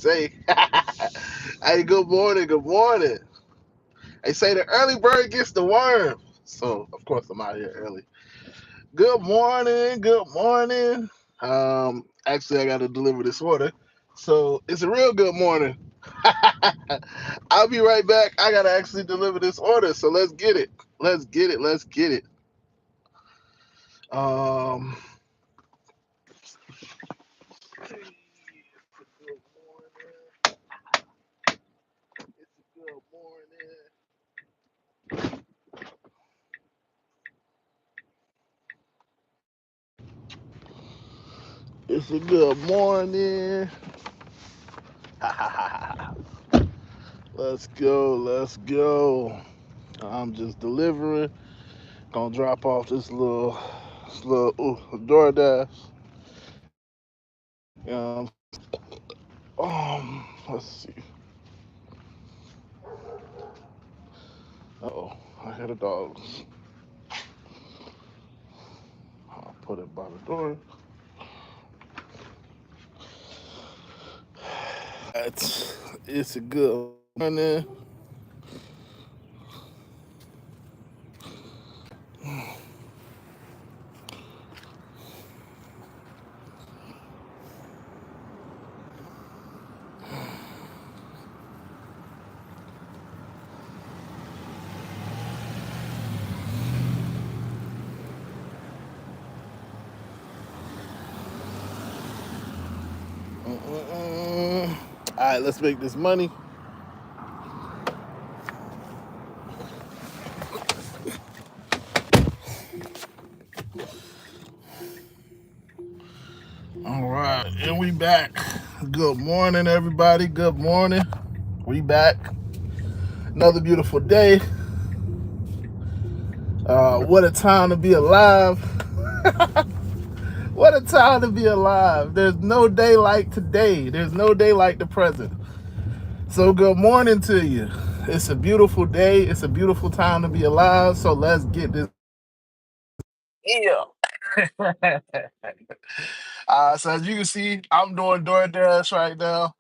say. Hey, good morning, good morning. They say the early bird gets the worm. So of course I'm out here early. Good morning, good morning. Actually I gotta deliver this order. So it's a real good morning. I'll be right back. I gotta actually deliver this order. So let's get it. Let's get it. Let's get it. Um it's a good morning. It's a good morning. It's a good morning. Let's go. Let's go. I'm just delivering. Gonna drop off this little Doordash. Let's see. Oh, I hear the dogs. I'll put it by the door. It's a good morning. All right, let's make this money. All right, and we back. Good morning, everybody. Good morning. We back. Another beautiful day. What a time to be alive. What a time to be alive. There's no day like today. There's no day like the present. So good morning to you. It's a beautiful day. It's a beautiful time to be alive. So let's get this. Yeah. So as you can see, I'm doing DoorDash right now.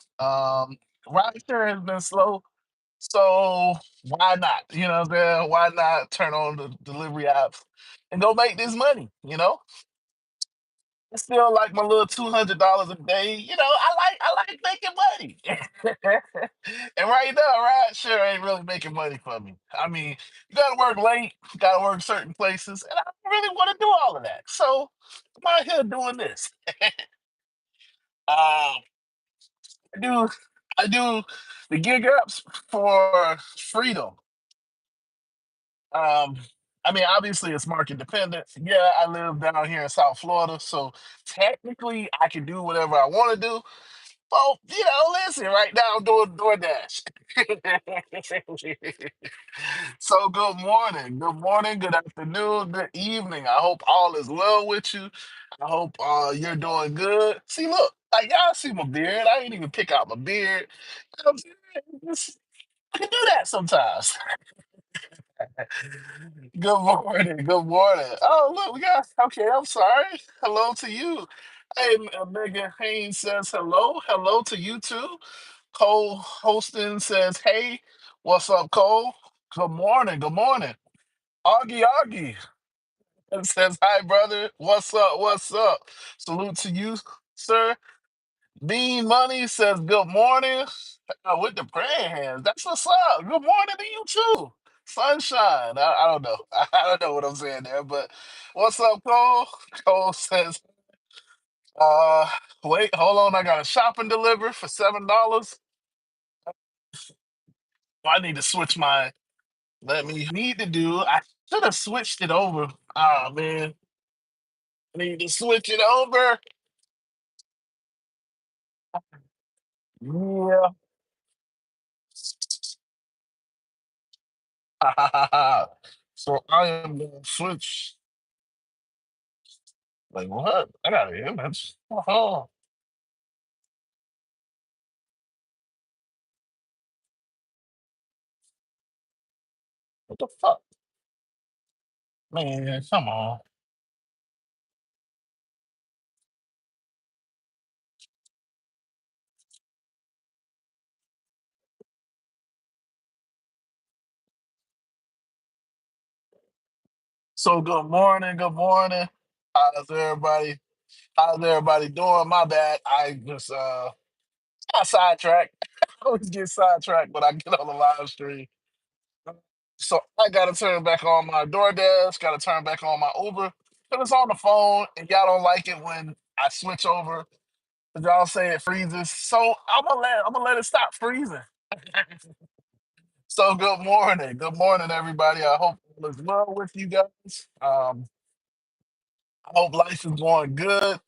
Rideshare has been slow. So why not? You know what I'm saying? Why not turn on the delivery apps and go make this money? It's still like my little $200 a day. I like making money. And right now, right, sure ain't really making money for me. I mean, you gotta work late, you gotta work certain places, and I don't really want to do all of that. So I'm out here doing this. Um, I do I do the gig ups for freedom. Um, I mean, obviously it's market dependent. Yeah, I live down here in South Florida, so technically I can do whatever I want to do. Well, listen, right now I'm doing DoorDash. So good morning, good afternoon, good evening. I hope all is well with you. I hope you're doing good. See, look, like y'all see my beard. I ain't even pick out my beard. You know what I'm saying? I can do that sometimes. Good morning. Good morning. Oh, look, we got. Okay, I'm sorry. Hello to you. Hey, Megan Haynes says hello. Hello to you too. Cole Holston says, hey, what's up, Cole? Good morning. Good morning. Augie Augie says, hi, brother. What's up? What's up? Salute to you, sir. Bean Money says, good morning. With the praying hands. That's what's up. Good morning to you too. Sunshine. I don't know. I don't know what I'm saying there, but what's up, Cole? Cole says, uh, wait, hold on. I got a shopping deliver for $7. I need to switch my let me need to do. I should have switched it over. Oh man. I need to switch it over. Yeah. So I am gonna switch. Like what? I got an image. Oh, what the fuck? Man, come on. So good morning, good morning. How's everybody? How's everybody doing? My bad. I just got sidetracked. I always get sidetracked when I get on the live stream. So I gotta turn back on my Doordash, gotta turn back on my Uber. Cause it's on the phone and y'all don't like it when I switch over. 'Cause y'all say it freezes. So I'm gonna let it stop freezing. So good morning. Good morning, everybody. I hope all is well with you guys. I hope life is going good.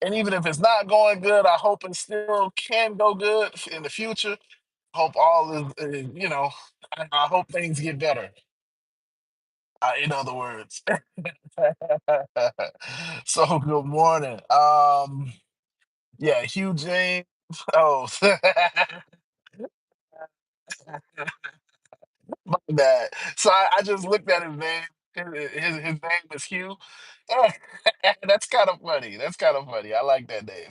And even if it's not going good, I hope it still can go good in the future. Hope all I hope things get better, in other words. So, good morning. Yeah, Hugh James. Oh, my bad. So, I just looked at his name. His name is Hugh. That's kind of funny. That's kind of funny. I like that name.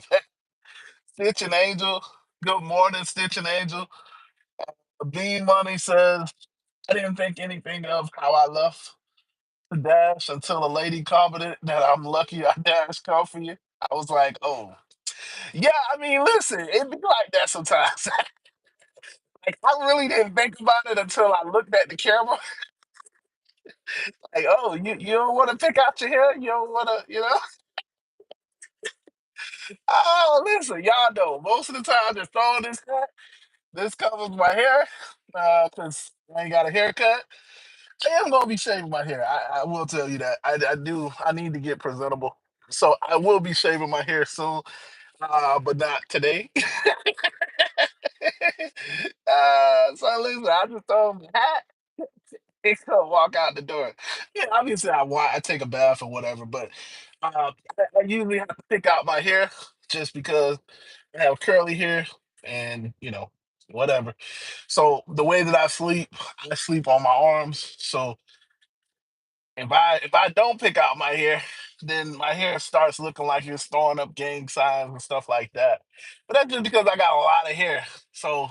Stitch and Angel. Good morning, Stitch and Angel. B Money says, I didn't think anything of how I left the dash until a lady commented that I'm lucky I dashed coffee. I was like, oh. Yeah, I mean, listen, it be like that sometimes. Like, I really didn't think about it until I looked at the camera. Like, oh, you don't want to pick out your hair? You don't want to, Oh, listen, y'all know, most of the time, just throwing this hat, this covers my hair because I ain't got a haircut. I am gonna be shaving my hair. I will tell you that. I do. I need to get presentable, so I will be shaving my hair soon, but not today. So listen, I just throw on the hat and go walk out the door. Yeah, obviously I take a bath or whatever, but I usually have to pick out my hair just because I have curly hair and whatever. So the way that I sleep on my arms. So if I don't pick out my hair, then my hair starts looking like it's throwing up gang signs and stuff like that. But that's just because I got a lot of hair. So,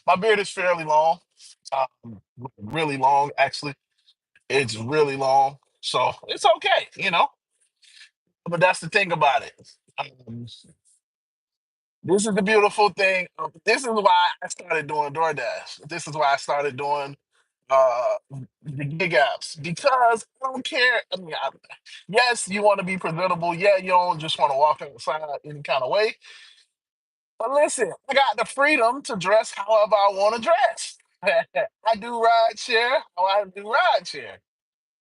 my beard is fairly long. Really long actually. It's really long. So it's okay. But that's the thing about it. Um, this is the beautiful thing. This is why I started doing DoorDash. This is why I started doing uh the gig apps because I don't care. I mean, yes, you want to be presentable. Yeah, you don't just want to walk outside any kind of way. But listen, I got the freedom to dress however I want to dress. I do ride share. How I do ride share.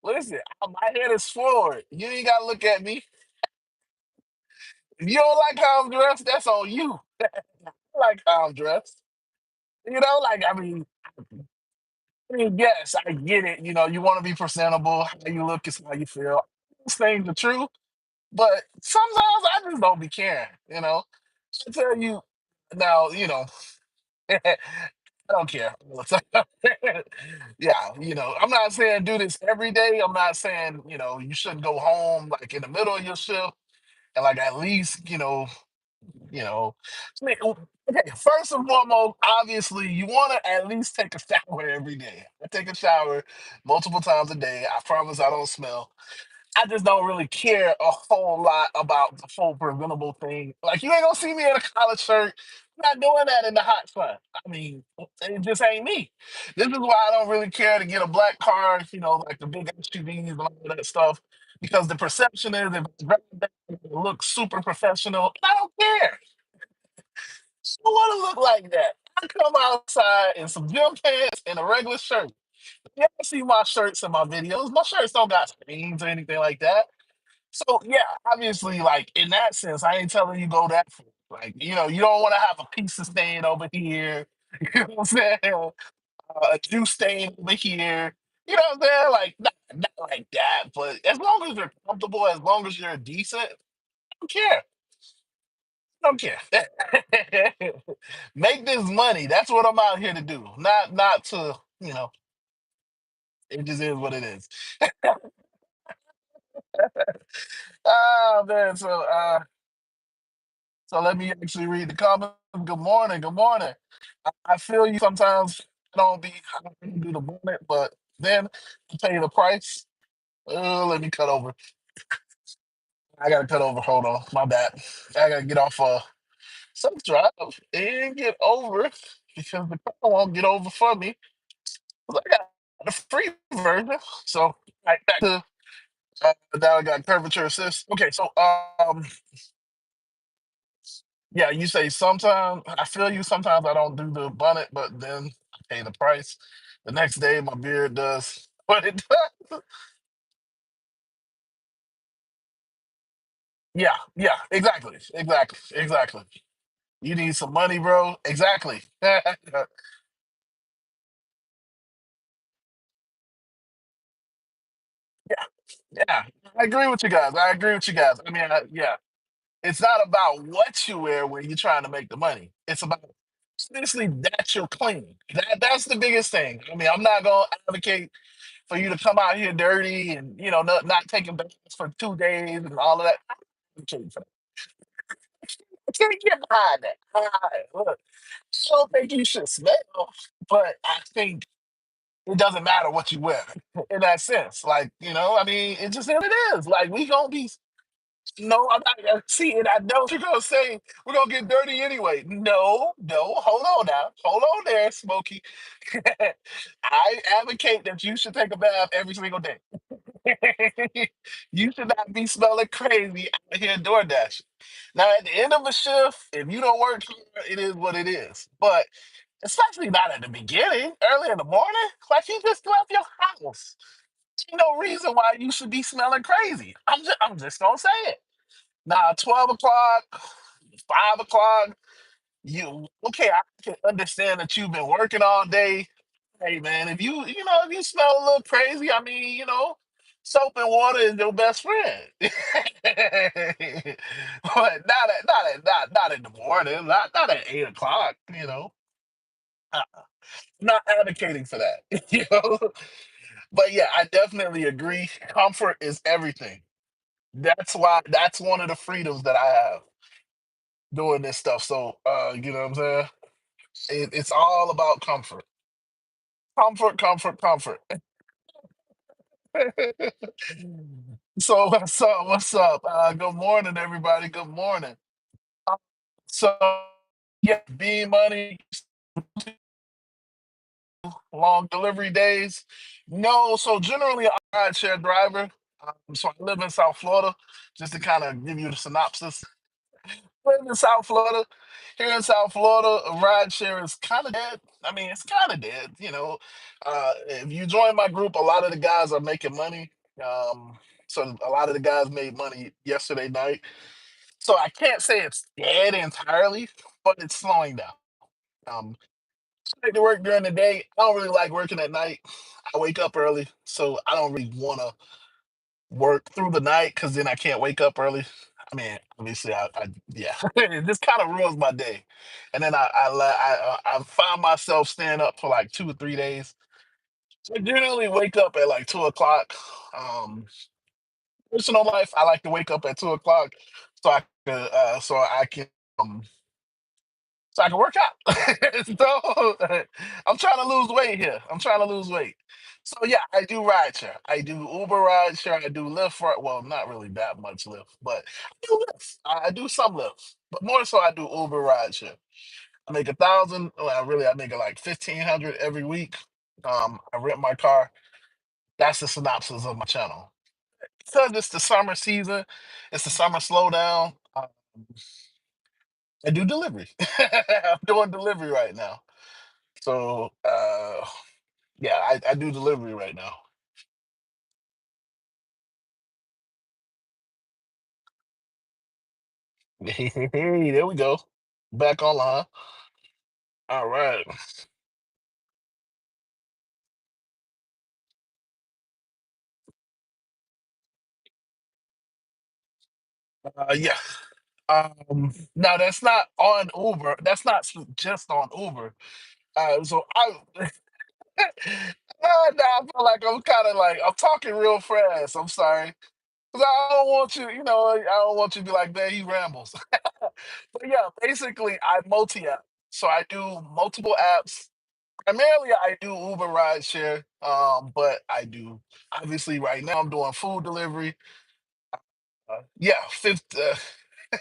Listen, my head is forward. You ain't gotta look at me. If you don't like how I'm dressed, that's on you. I like how I'm dressed. Like I mean, yes, I get it. You want to be presentable. How you look is how you feel. Those things are true, but sometimes I just don't be caring. I tell you now. I don't care all the time. Yeah, I'm not saying do this every day. I'm not saying you shouldn't go home like in the middle of your shift and like at least you know, I mean, okay, first and foremost, obviously, you want to at least take a shower every day. I take a shower multiple times a day. I promise I don't smell. I just don't really care a whole lot about the full preventable thing. Like, you ain't gonna see me in a collar shirt. I'm not doing that in the hot sun. I mean, it just ain't me. This is why I don't really care to get a black car, like the big SUVs and all of that stuff, because the perception is if it's drive down, it looks super professional. I don't care. I want to look like that. I come outside in some gym pants and a regular shirt. You ever see my shirts in my videos? My shirts don't got stains or anything like that. So yeah, obviously, like in that sense, I ain't telling you go that far. Like, you don't want to have a pizza stain over here. You know what I'm saying? A juice stain over here. You know what I'm saying? Like, not like that. But as long as you're comfortable, as long as you're decent, I don't care. Don't care. Make this money. That's what I'm out here to do. Not to, it just is what it is. Oh man, so let me actually read the comments. Good morning, good morning. I feel you sometimes I don't do the bonnet, but then I pay the price. Let me cut over. I gotta cut over. Hold on, my bad. I gotta get off self drive and get over because the car won't get over for me. 'Cause I got the free version. So right back to now I got curvature assist. Okay, so yeah, you say sometimes I feel you. Sometimes I don't do the bonnet, but then I pay the price. The next day, my beard does what it does. Yeah, yeah, exactly. You need some money, bro. Exactly. Yeah, yeah. I agree with you guys. I agree with you guys. I mean, yeah, it's not about what you wear when you're trying to make the money. It's about seriously that you're clean. That's the biggest thing. I mean, I'm not gonna advocate for you to come out here dirty and not taking baths for 2 days and all of that. I'm not advocating for that. I can't get behind that. Look, I don't think you should smell, but I think it doesn't matter what you wear in that sense. Like, I mean, it just is what it is. Like, we gonna be no, I'm not gonna see it. I know you're gonna say we're gonna get dirty anyway. No, no, hold on now. Hold on there, Smokey. I advocate that you should take a bath every single day. You should not be smelling crazy out here Doordash. Now, at the end of a shift, if you don't work hard, it is what it is. But especially not at the beginning, early in the morning, like you just left your house. Ain't no reason why you should be smelling crazy. I'm just gonna say it. Now, 12 o'clock, 5 o'clock, you okay? I can understand that you've been working all day. Hey, man, if you smell a little crazy, I mean, soap and water is your best friend. But not in the morning, not at 8 o'clock. I'm not advocating for that. But yeah, I definitely agree. Comfort is everything. That's one of the freedoms that I have doing this stuff. So, you know what I'm saying? It's all about comfort. Comfort, comfort, comfort. So what's up? What's up? Good morning, everybody. Good morning. Uh, So yeah, being money, long delivery days. No, so generally I'm a rideshare driver. So I live in South Florida. Just to kind of give you the synopsis. Live in South Florida. Here in South Florida, a rideshare is kind of dead. I mean, it's kind of dead. If you join my group, a lot of the guys are making money. So a lot of the guys made money yesterday night. So I can't say it's dead entirely, but it's slowing down. Um, I like to work during the day. I don't really like working at night. I wake up early, so I don't really want to work through the night because then I can't wake up early. I mean, obviously, yeah, this kind of ruins my day. And then I find myself staying up for like 2 or 3 days. So I generally wake up at like 2 o'clock. Um, Personal life, I like to wake up at 2 o'clock so I can um, so I can work out. So I'm trying to lose weight here. I'm trying to lose weight. So yeah, I do rideshare. I do Uber rideshare. I do Lyft. Well, not really that much Lyft, but I do Lyft. I do some Lyft, but more so I do Uber rideshare. I make 1,000. Well, really, I make it like 1,500 every week. I rent my car. That's the synopsis of my channel. Because it's the summer season, it's the summer slowdown. I do delivery. I'm doing delivery right now. So yeah, I do delivery right now. Hey, there we go. Back online. All right. Yeah. Now that's not on Uber. That's not just on Uber. So I feel like I'm kind of like I'm talking real fast. I'm sorry. 'Cause I don't want you, I don't want you to be like, man, he rambles. But yeah, basically, I multi app. So I do multiple apps. Primarily, I do Uber ride share, but I do obviously right now I'm doing food delivery. Yeah, fifth. Shout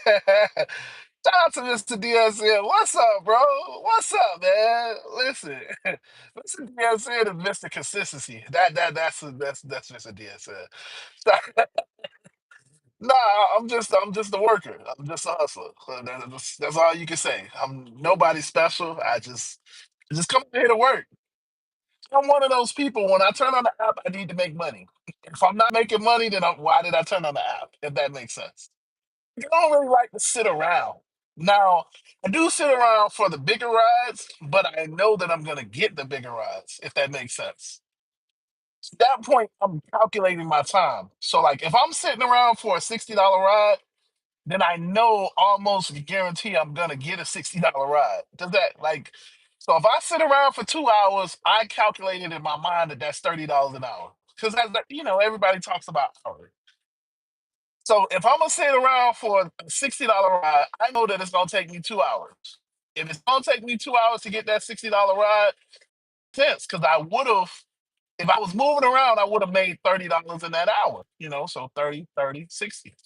out to Mr. DSN. What's up, bro? What's up, man? Listen, Mr. DSN is Mr. Consistency. That's Mr. DSN. Nah, I'm just a worker. I'm just a hustler. That's all you can say. I'm nobody special. I just come here to work. I'm one of those people. When I turn on the app, I need to make money. If I'm not making money, then why did I turn on the app? If that makes sense. I don't really like to sit around. Now, I do sit around for the bigger rides, but I know that I'm gonna get the bigger rides. If that makes sense. At that point, I'm calculating my time. So, like, if I'm sitting around for a $60 ride, then I know almost guarantee I'm gonna get a $60 ride. Does that like so if I sit around for 2 hours, I calculated in my mind that that's $30 an hour. Because everybody talks about hourly. So if I'm gonna sit around for a $60 ride, I know that it's gonna take me 2 hours. If it's gonna take me 2 hours to get that $60 ride, sense because I would have if I was moving around, I would have made $30 in that hour, so 30, 30, 60.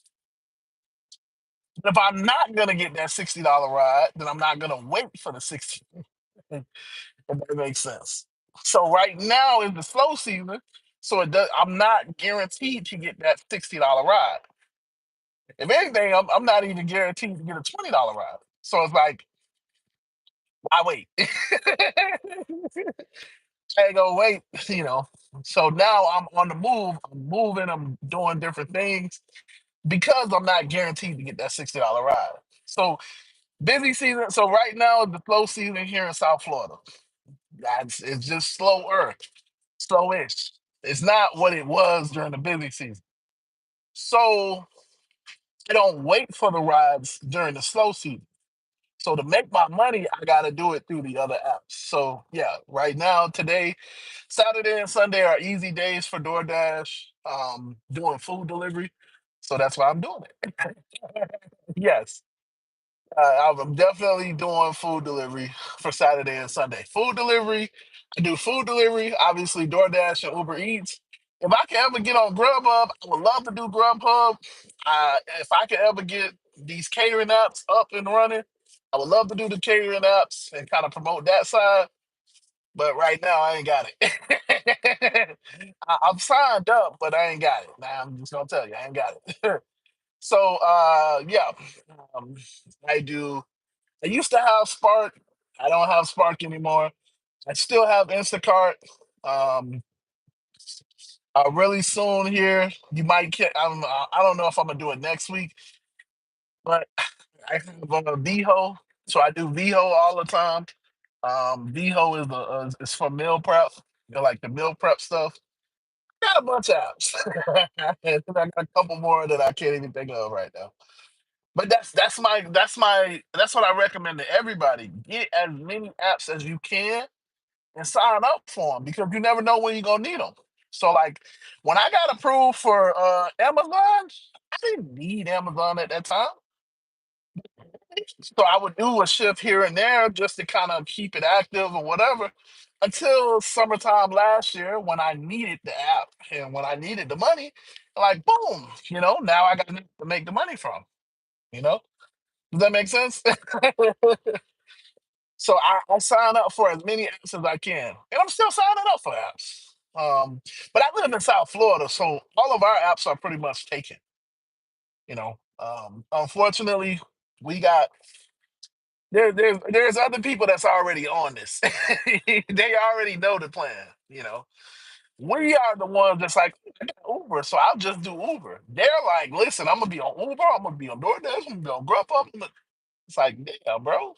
If I'm not gonna get that $60 ride, then I'm not gonna wait for the 60. If that makes sense. So right now is the slow season, so I'm not guaranteed to get that $60 ride. If anything, I'm not even guaranteed to get a $20 ride. So it's like, I wait. I ain't gonna wait, you know. So now I'm on the move. I'm moving. I'm doing different things because I'm not guaranteed to get that $60 ride. So busy season. So right now, the slow season here in South Florida. It's just slower, slowish. It's not what it was during the busy season. So I don't wait for the rides during the slow season. So to make my money, I got to do it through the other apps. So yeah, right now, today, Saturday and Sunday are easy days for DoorDash, doing food delivery. So that's why I'm doing it. Yes. I'm definitely doing food delivery for Saturday and Sunday. Food delivery, I do food delivery, obviously DoorDash and Uber Eats. If I can ever get on Grubhub, I would love to do Grubhub. If I can ever get these catering apps up and running, I would love to do the catering apps and kind of promote that side. But right now, I ain't got it. I'm signed up, but I ain't got it. Now I'm just gonna tell you, I ain't got it. So yeah, um, I do. I used to have Spark. I don't have Spark anymore. I still have Instacart. Um, really soon here, you might get. I don't know if I'm gonna do it next week, but I have a VHO, so I do VHO all the time. VHO is for meal prep, like the meal prep stuff. Got a bunch of apps. And I got a couple more that I can't even think of right now. But that's what I recommend to everybody. Get as many apps as you can and sign up for them because you never know when you're gonna need them. So like when I got approved for Amazon, I didn't need Amazon at that time. So I would do a shift here and there just to kind of keep it active or whatever until summertime last year when I needed the app and when I needed the money, like boom, now I got to make the money from, you know? Does that make sense? So I sign up for as many apps as I can, and I'm still signing up for apps. But I live in South Florida, so all of our apps are pretty much taken. Unfortunately, we got there's other people that's already on this. They already know the plan. We are the ones that's like I got Uber, so I'll just do Uber. They're like, listen, I'm gonna be on Uber, I'm gonna be on DoorDash, I'm gonna be on Grubhub. It's like, damn, bro.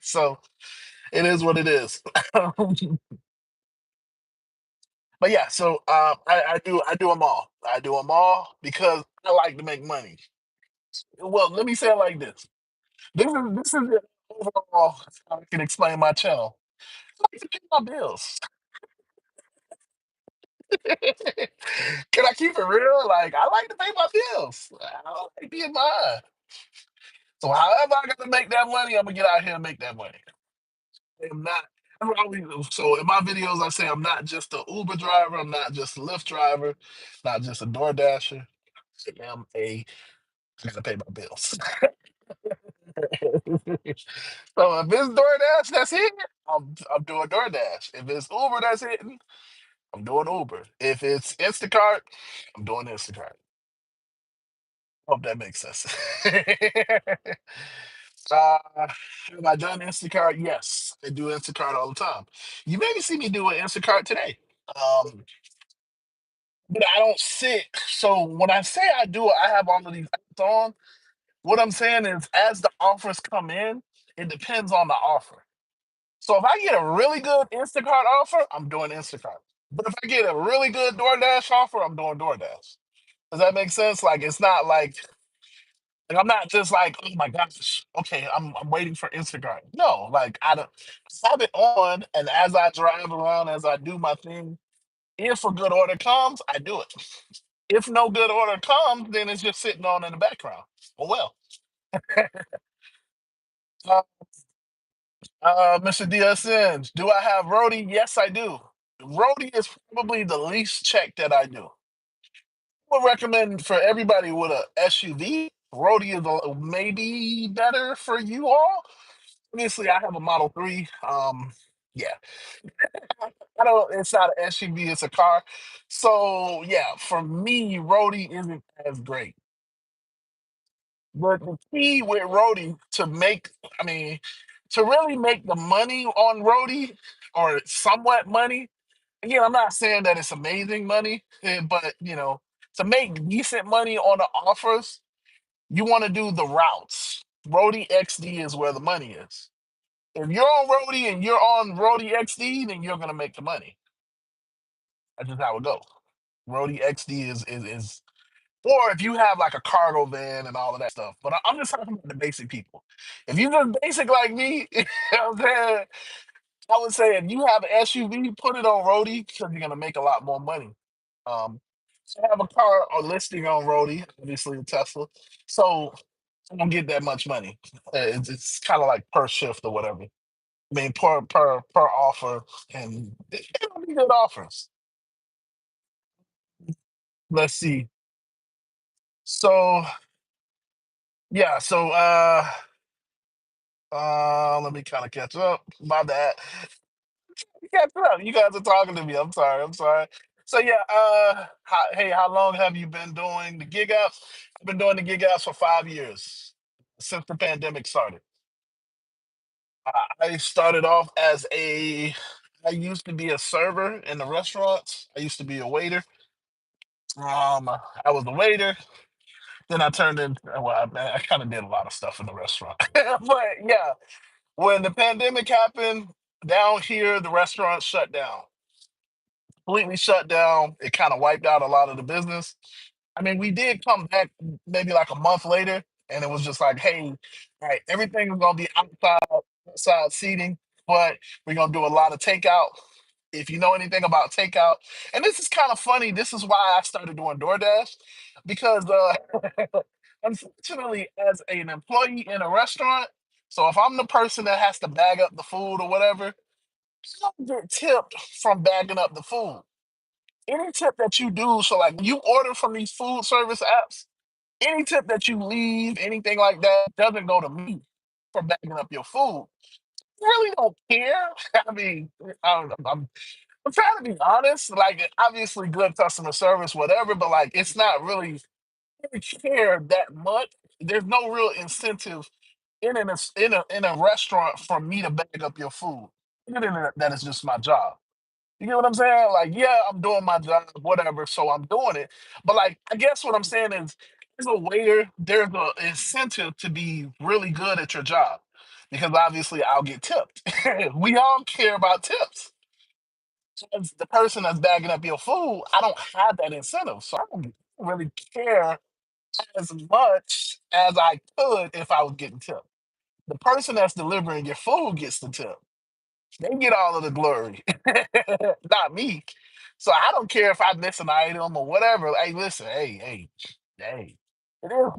So it is what it is. But yeah, so I do them all. I do them all because I like to make money. Well, let me say it like this. This is the overall how I can explain my channel. I like to pay my bills. Can I keep it real? Like I like to pay my bills. I don't like being mine. So however I got to make that money, I'm gonna get out here and make that money. I am not. So in my videos, I say I'm not just a Uber driver, I'm not just a Lyft driver, not just a Doordasher. I am a I gotta pay my bills. So if it's DoorDash that's hitting, I'm doing DoorDash. If it's Uber that's hitting, I'm doing Uber. If it's Instacart, I'm doing Instacart. Hope that makes sense. Have I done Instacart? Yes, I do Instacart all the time. You maybe see me do an Instacart today. Um, but I don't sit. So when I say I do it, I have all of these apps on. What I'm saying is, as the offers come in, it depends on the offer. So if I get a really good Instacart offer, I'm doing Instacart. But if I get a really good DoorDash offer, I'm doing DoorDash. Does that make sense? Like it's not like I'm not just like, oh my gosh, okay, I'm waiting for Instacart. No, like I have it on, and as I drive around, as I do my thing, if a good order comes, I do it. If no good order comes, then it's just sitting on in the background. Oh well. Uh, Mr. DSN, do I have roadie? Yes, I do. Roadie is probably the least check that I do. I would recommend for everybody with a SUV. Roadie is maybe better for you all. Obviously, I have a Model 3. Yeah, I don't. It's not an SUV; it's a car. So yeah, for me, roadie isn't as great. But the key with roadie to make, I mean, to really make the money on roadie or somewhat money. Again, I'm not saying that it's amazing money, but to make decent money on the offers, you want to do the routes. Roadie XD is where the money is. If you're on roadie and you're on roadie XD, then you're gonna make the money. That's just how it goes. Roadie XD is or if you have like a cargo van and all of that stuff. But I'm just talking about the basic people. If you just basic like me, you know what I'm saying? I would say if you have an SUV, put it on roadie because you're gonna make a lot more money. Um, I have a car or listing on roadie, obviously a Tesla, so I don't get that much money. It's kind of like per shift or whatever. I mean, per offer, and it'll be good offers. Let's see. So yeah, so let me kind of catch up. My bad. Catch up. You guys are talking to me. I'm sorry. I'm sorry. So yeah, hey, how long have you been doing the gig apps? I've been doing the gig apps for 5 years since the pandemic started. I started off as I used to be a server in the restaurants. I used to be a waiter. I was a waiter. Then I turned in. Well, I kind of did a lot of stuff in the restaurant. But yeah, when the pandemic happened down here, the restaurant shut down, completely shut down. It kind of wiped out a lot of the business. I mean, we did come back maybe like a month later, and it was just like, hey, all right, everything is gonna be outside seating, but we're gonna do a lot of takeout. If you know anything about takeout, and this is kind of funny, this is why I started doing DoorDash because unfortunately, as an employee in a restaurant, so if I'm the person that has to bag up the food or whatever, I don't get tipped from bagging up the food. Any tip that you do, so like you order from these food service apps, any tip that you leave, anything like that, doesn't go to me for bagging up your food. I really don't care. I mean, I'm trying to be honest. Like, obviously, good customer service, whatever, but like, it's not really care that much. There's no real incentive in a restaurant for me to bag up your food. Other than that is just my job. You get what I'm saying? Like, yeah, I'm doing my job, whatever, so I'm doing it. But like, I guess what I'm saying is, as a waiter, there's an incentive to be really good at your job because obviously I'll get tipped. We all care about tips. As the person that's bagging up your food, I don't have that incentive, so I don't really care as much as I could if I was getting tipped. The person that's delivering your food gets the tip. They get all of the glory, not me. So I don't care if I miss an item or whatever. Hey, listen, hey. It is,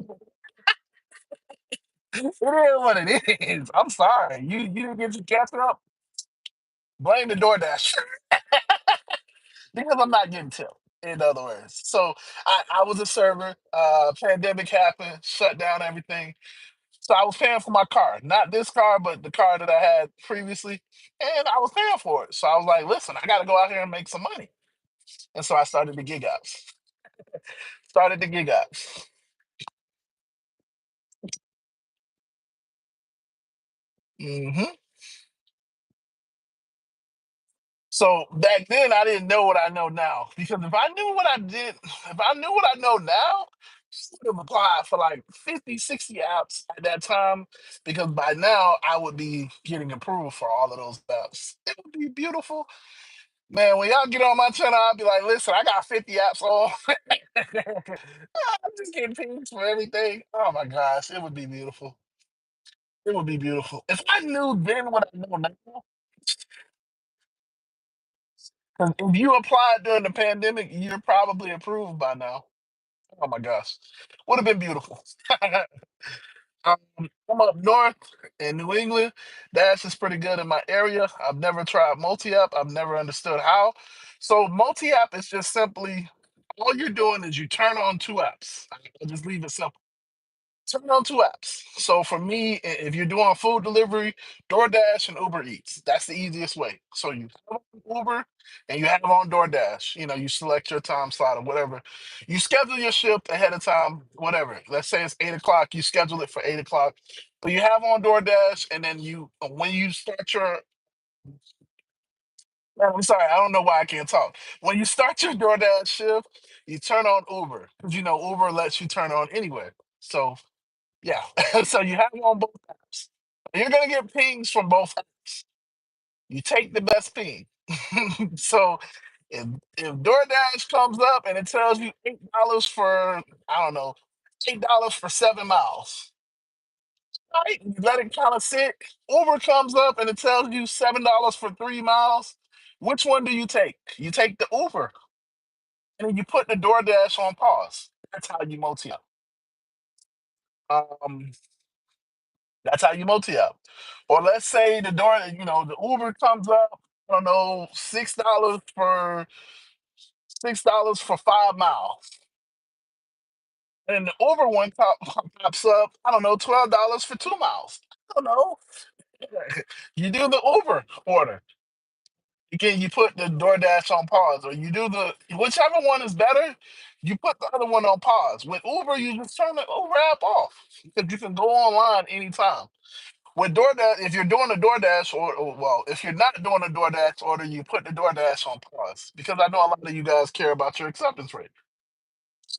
it is what it is. I'm sorry. You didn't get your catch up. Blame the DoorDash because I'm not getting tipped. In other words, so I was a server. Pandemic happened, shut down everything. So I was paying for my car, not this car, but the car that I had previously, and I was paying for it. So I was like, listen, I got to go out here and make some money. And so I started the gig apps. Started the gig apps. hmm So back then, I didn't know what I know now. Because if I knew what I did, if I knew what I know now, I would have applied for like 50, 60 apps at that time. Because by now, I would be getting approved for all of those apps. It would be beautiful. Man, when y'all get on my channel, I'll be like, listen, I got 50 apps on. I'm just getting pings for everything. Oh my gosh, it would be beautiful. It would be beautiful. If I knew then what I know now, 'cause if you applied during the pandemic, you're probably approved by now. Oh my gosh. Would have been beautiful. um, I'm up north in New England. Dash is pretty good in my area. I've never tried multi-app. I've never understood how. So multi-app is just simply all you're doing is you turn on two apps. I'll just leave it simple. Turn on two apps. So for me, if you're doing food delivery, DoorDash and Uber Eats, that's the easiest way. So you have on Uber and you have on DoorDash. You know, you select your time slot or whatever. You schedule your shift ahead of time, whatever. Let's say it's 8 o'clock, you schedule it for 8 o'clock. But you have on DoorDash, and then you when you start your I'm sorry, I don't know why I can't talk. When you start your DoorDash shift, you turn on Uber. Because you know Uber lets you turn on anyway. So yeah. So you have them on both apps. You're gonna get pings from both apps. You take the best ping. So if DoorDash comes up and it tells you $8 for I don't know, $8 for 7 miles. Right? You let it kind of sit. Uber comes up and it tells you $7 for 3 miles. Which one do you take? You take the Uber and then you put the DoorDash on pause. That's how you multi up. Um, That's how you multi up. Or let's say the Uber comes up, I don't know, $6 for 5 miles. And the Uber one pops up, I don't know, $12 for 2 miles. I don't know. You do the Uber order. Again, you put the DoorDash on pause, or you do the whichever one is better, you put the other one on pause. With Uber, you just turn the Uber app off because you can go online anytime. With DoorDash, if you're doing a DoorDash well, if you're not doing a DoorDash order, you put the DoorDash on pause because I know a lot of you guys care about your acceptance rate.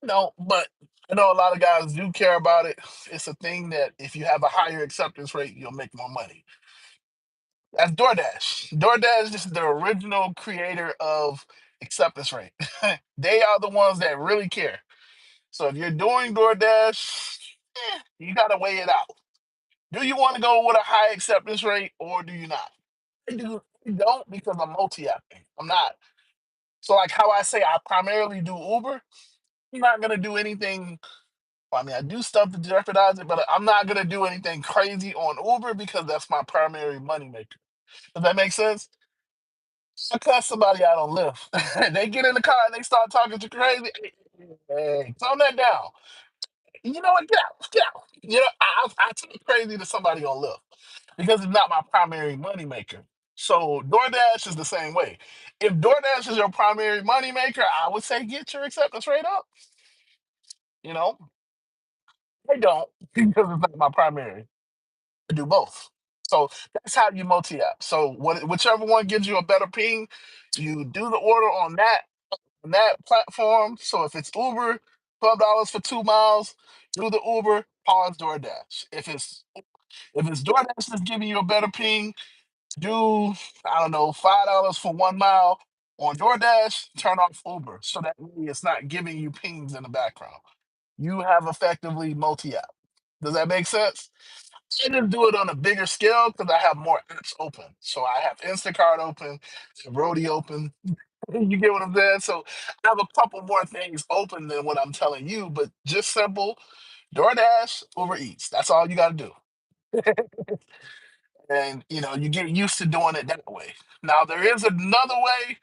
No, but I know a lot of guys do care about it. It's a thing that if you have a higher acceptance rate, you'll make more money. That's DoorDash. DoorDash is the original creator of acceptance rate. They are the ones that really care. So if you're doing DoorDash, you gotta weigh it out. Do you want to go with a high acceptance rate or do you not? I don't because I'm multi-apping. I'm not. So like how I say I primarily do Uber, I'm not gonna do anything. Well, I mean, I do stuff to jeopardize it, but I'm not gonna do anything crazy on Uber because that's my primary moneymaker. Does that make sense? I cut somebody out on Lyft. They get in the car and they start talking to crazy. Hey, tone that down. You know what? Get out. Get out. You know, I talk crazy to somebody on Lyft because it's not my primary moneymaker. So DoorDash is the same way. If DoorDash is your primary moneymaker, I would say get your acceptance rate up. You know, I don't because it's not my primary. I do both. So that's how you multi-app. So whichever one gives you a better ping, you do the order on that platform. So if it's Uber, $12 for 2 miles, do the Uber, pause DoorDash. If it's DoorDash that's giving you a better ping, do I don't know, $5 for 1 mile on DoorDash, turn off Uber. So that way it's not giving you pings in the background. You have effectively multi-app. Does that make sense? I just do it on a bigger scale because I have more apps open. So I have Instacart open, Roadie open. You get what I'm saying? So I have a couple more things open than what I'm telling you, but just simple DoorDash, Uber Eats. That's all you got to do. and you get used to doing it that way. Now there is another way.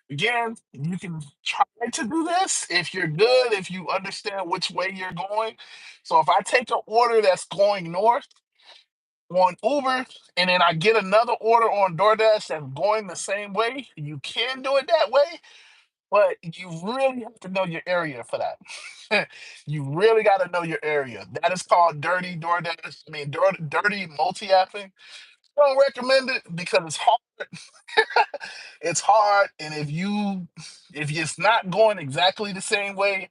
Again, you can try to do this if you're good, if you understand which way you're going. So if I take an order that's going north on Uber, and then I get another order on DoorDash that's going the same way, you can do it that way, but you really have to know your area for that. You really got to know your area. That is called dirty DoorDash. I mean, dirty multi-apping. I don't recommend it because it's hard. It's hard, and if it's not going exactly the same way,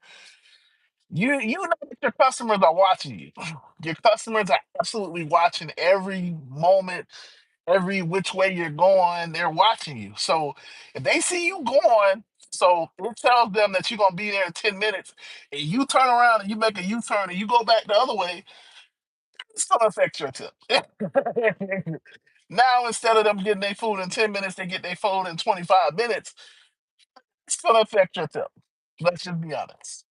you know that your customers are watching you. Your customers are absolutely watching every moment, every which way you're going. They're watching you. So if they see you going, so it tells them that you're gonna be there in 10 minutes, and you turn around and you make a U-turn and you go back the other way, it's gonna affect your tip. Now instead of them getting their food in 10 minutes, they get their food in 25 minutes. It's gonna affect your tip. Let's just be honest.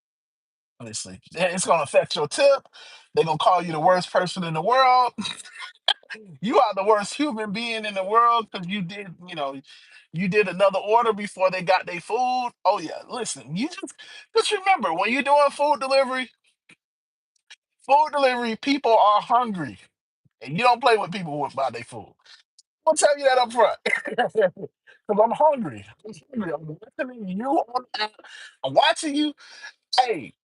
Honestly, it's gonna affect your tip. They're gonna call you the worst person in the world. You are the worst human being in the world because you did another order before they got their food. Oh yeah, listen, you just remember when you're doing food delivery, people are hungry, and you don't play with people about their food. I'll tell you that up front. Because I'm hungry. I'm hungry. I'm listening to you on the app. I'm watching you. Hey,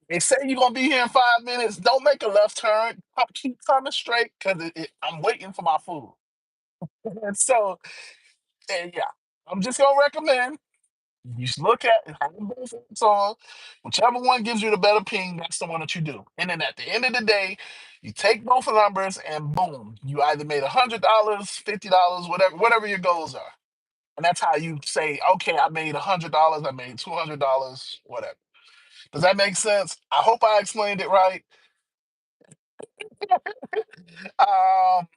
they say you're gonna be here in 5 minutes. Don't make a left turn. Keep coming straight because I'm waiting for my food. And so, yeah, I'm just gonna recommend you just look at have both apps on. Whichever one gives you the better ping, that's the one that you do. And then at the end of the day, you take both the numbers and boom, you either made $100, $50, whatever your goals are. And that's how you say, okay, I made $100, I made $200, whatever. Does that make sense? I hope I explained it right. Um,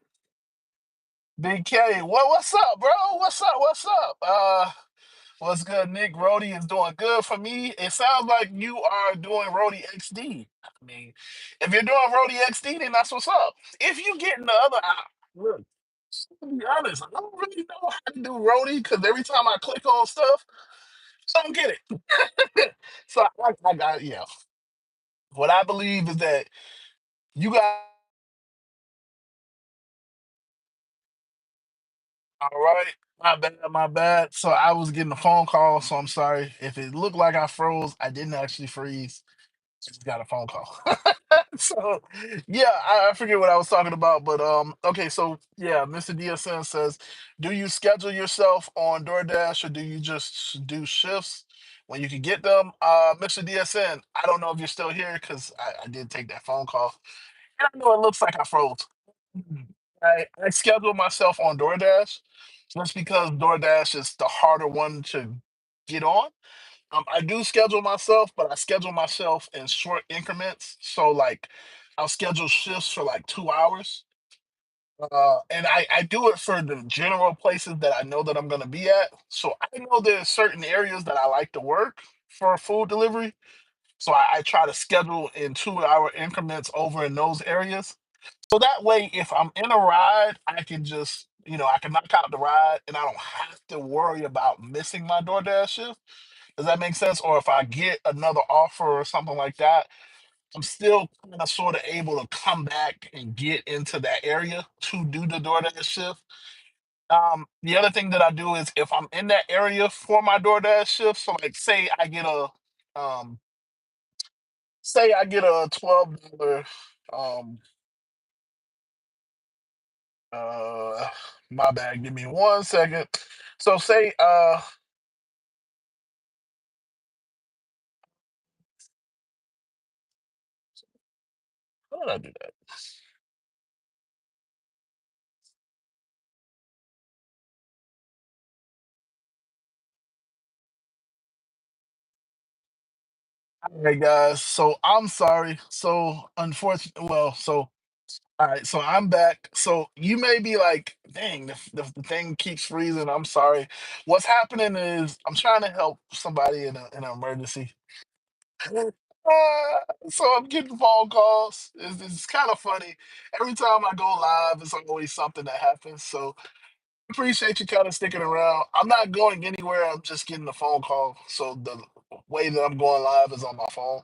Big K, what's up, bro? What's up? What's up? What's good, Nick? Rody is doing good for me. It sounds like you are doing Rody XD. I mean, if you're doing Rody XD, then that's what's up. If you get in the other, look, to be honest, I don't really know how to do Rody because every time I click on stuff, I don't get it. So I got yeah. What I believe is that you got all right. My bad, my bad. So I was getting a phone call, so I'm sorry. If it looked like I froze, I didn't actually freeze. Just got a phone call. So yeah, I forget what I was talking about, but okay, so yeah, Mr. DSN says, do you schedule yourself on DoorDash or do you just do shifts when you can get them? Mr. DSN, I don't know if you're still here because I did take that phone call. And I know it looks like I froze. I schedule myself on DoorDash just because DoorDash is the harder one to get on. I do schedule myself, but I schedule myself in short increments. So like I'll schedule shifts for like 2 hours. And I do it for the general places that I know that I'm gonna be at. So I know there's certain areas that I like to work for food delivery. So I try to schedule in 2 hour increments over in those areas. So that way, if I'm in a ride, I can just, I can knock out the ride and I don't have to worry about missing my DoorDash shift. Does that make sense? Or if I get another offer or something like that, I'm still kind of sort of able to come back and get into that area to do the DoorDash shift. The other thing that I do is if I'm in that area for my DoorDash shift, so like um say I get a $12 um uh my bad, give me 1 second. So say how did I do that? All right, guys. So I'm sorry. So unfortunately, all right. So I'm back. So you may be like, "Dang, the thing keeps freezing." I'm sorry. What's happening is I'm trying to help somebody in an emergency. So I'm getting phone calls. It's kind of funny. Every time I go live, it's always something that happens. So appreciate you kind of sticking around. I'm not going anywhere. I'm just getting a phone call. So the way that I'm going live is on my phone.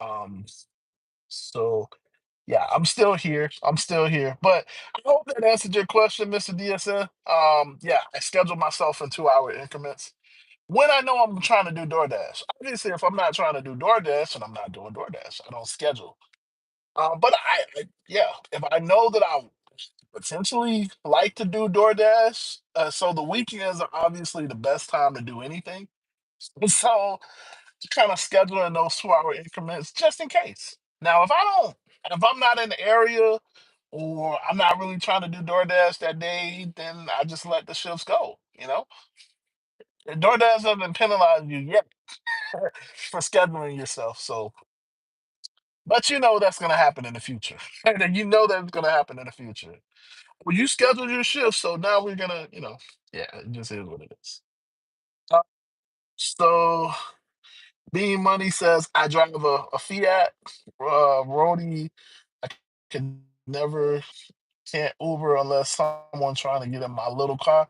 Um, so yeah, I'm still here. I'm still here. But I hope that answered your question, Mr. DSN. Yeah, I schedule myself in 2 hour increments. When I know I'm trying to do DoorDash. Obviously, if I'm not trying to do DoorDash, and I'm not doing DoorDash, I don't schedule. But yeah, if I know that I potentially like to do DoorDash, so the weekends are obviously the best time to do anything. So kind of scheduling those 2 hour increments just in case. Now, if I'm not in the area or I'm not really trying to do DoorDash that day, then I just let the shifts go. And DoorDash doesn't penalize you yet for scheduling yourself. So, but you know that's going to happen in the future. And you know that's going to happen in the future. Well, you scheduled your shift, so now we're gonna, yeah, it just is what it is. Uh, so, Bean Money says I drive a Fiat Roadie. I can never can't Uber unless someone trying to get in my little car.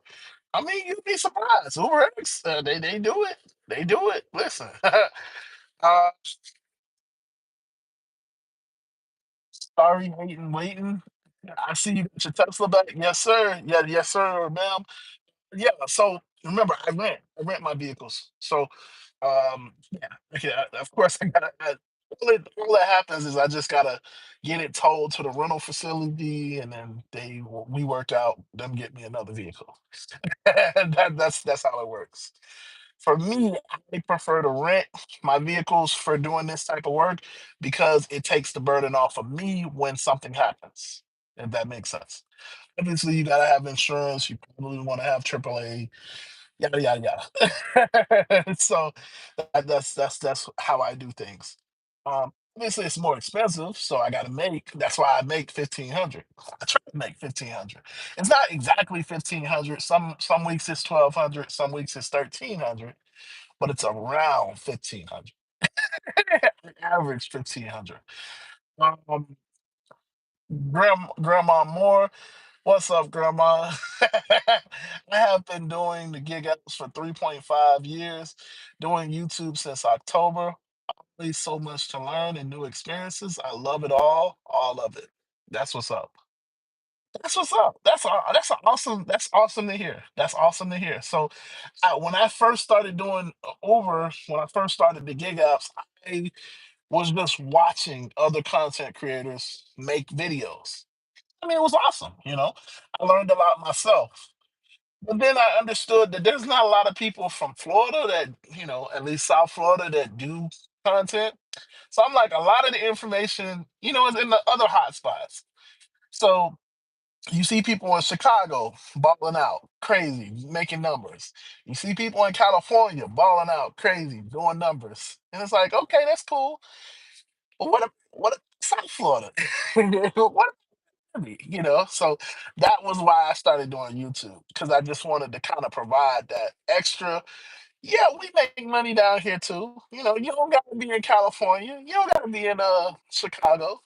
I mean, you'd be surprised. Uber X, they do it. They do it. Listen, sorry, waiting. I see you got your Tesla back. Yes, sir. Yeah, yes, sir, ma'am. Yeah. So remember, I rent my vehicles. So yeah, okay, of course I gotta. All that happens is I just gotta get it towed to the rental facility, and then we work out them get me another vehicle. And that's how it works. For me, I prefer to rent my vehicles for doing this type of work because it takes the burden off of me when something happens. If that makes sense. Obviously, you gotta have insurance. You probably want to have AAA, yada yada yada. So that's how I do things. Obviously, it's more expensive, so I got to make. That's why I make 1,500. I try to make 1,500. It's not exactly 1,500. Some weeks it's 1,200. Some weeks it's 1,300, but it's around 1,500. Average 1,500. Um, Grandma Moore. What's up, Grandma? I have been doing the gig apps for 3.5 years, doing YouTube since October. Always so much to learn and new experiences. I love it all of it. That's what's up. That's what's up. That's awesome to hear. That's awesome to hear. So, when I first started doing Uber, when I first started the gig apps, I was just watching other content creators make videos. I mean, it was awesome. I learned a lot myself. But then I understood that there's not a lot of people from Florida that, at least South Florida, that do content. So I'm like, a lot of the information, is in the other hot spots. So you see people in Chicago balling out, crazy, making numbers. You see people in California balling out, crazy, doing numbers. And it's like, okay, that's cool. But what South Florida? What so that was why I started doing YouTube because I just wanted to kind of provide that extra. Yeah, we make money down here too. You don't got to be in California. You don't got to be in Chicago.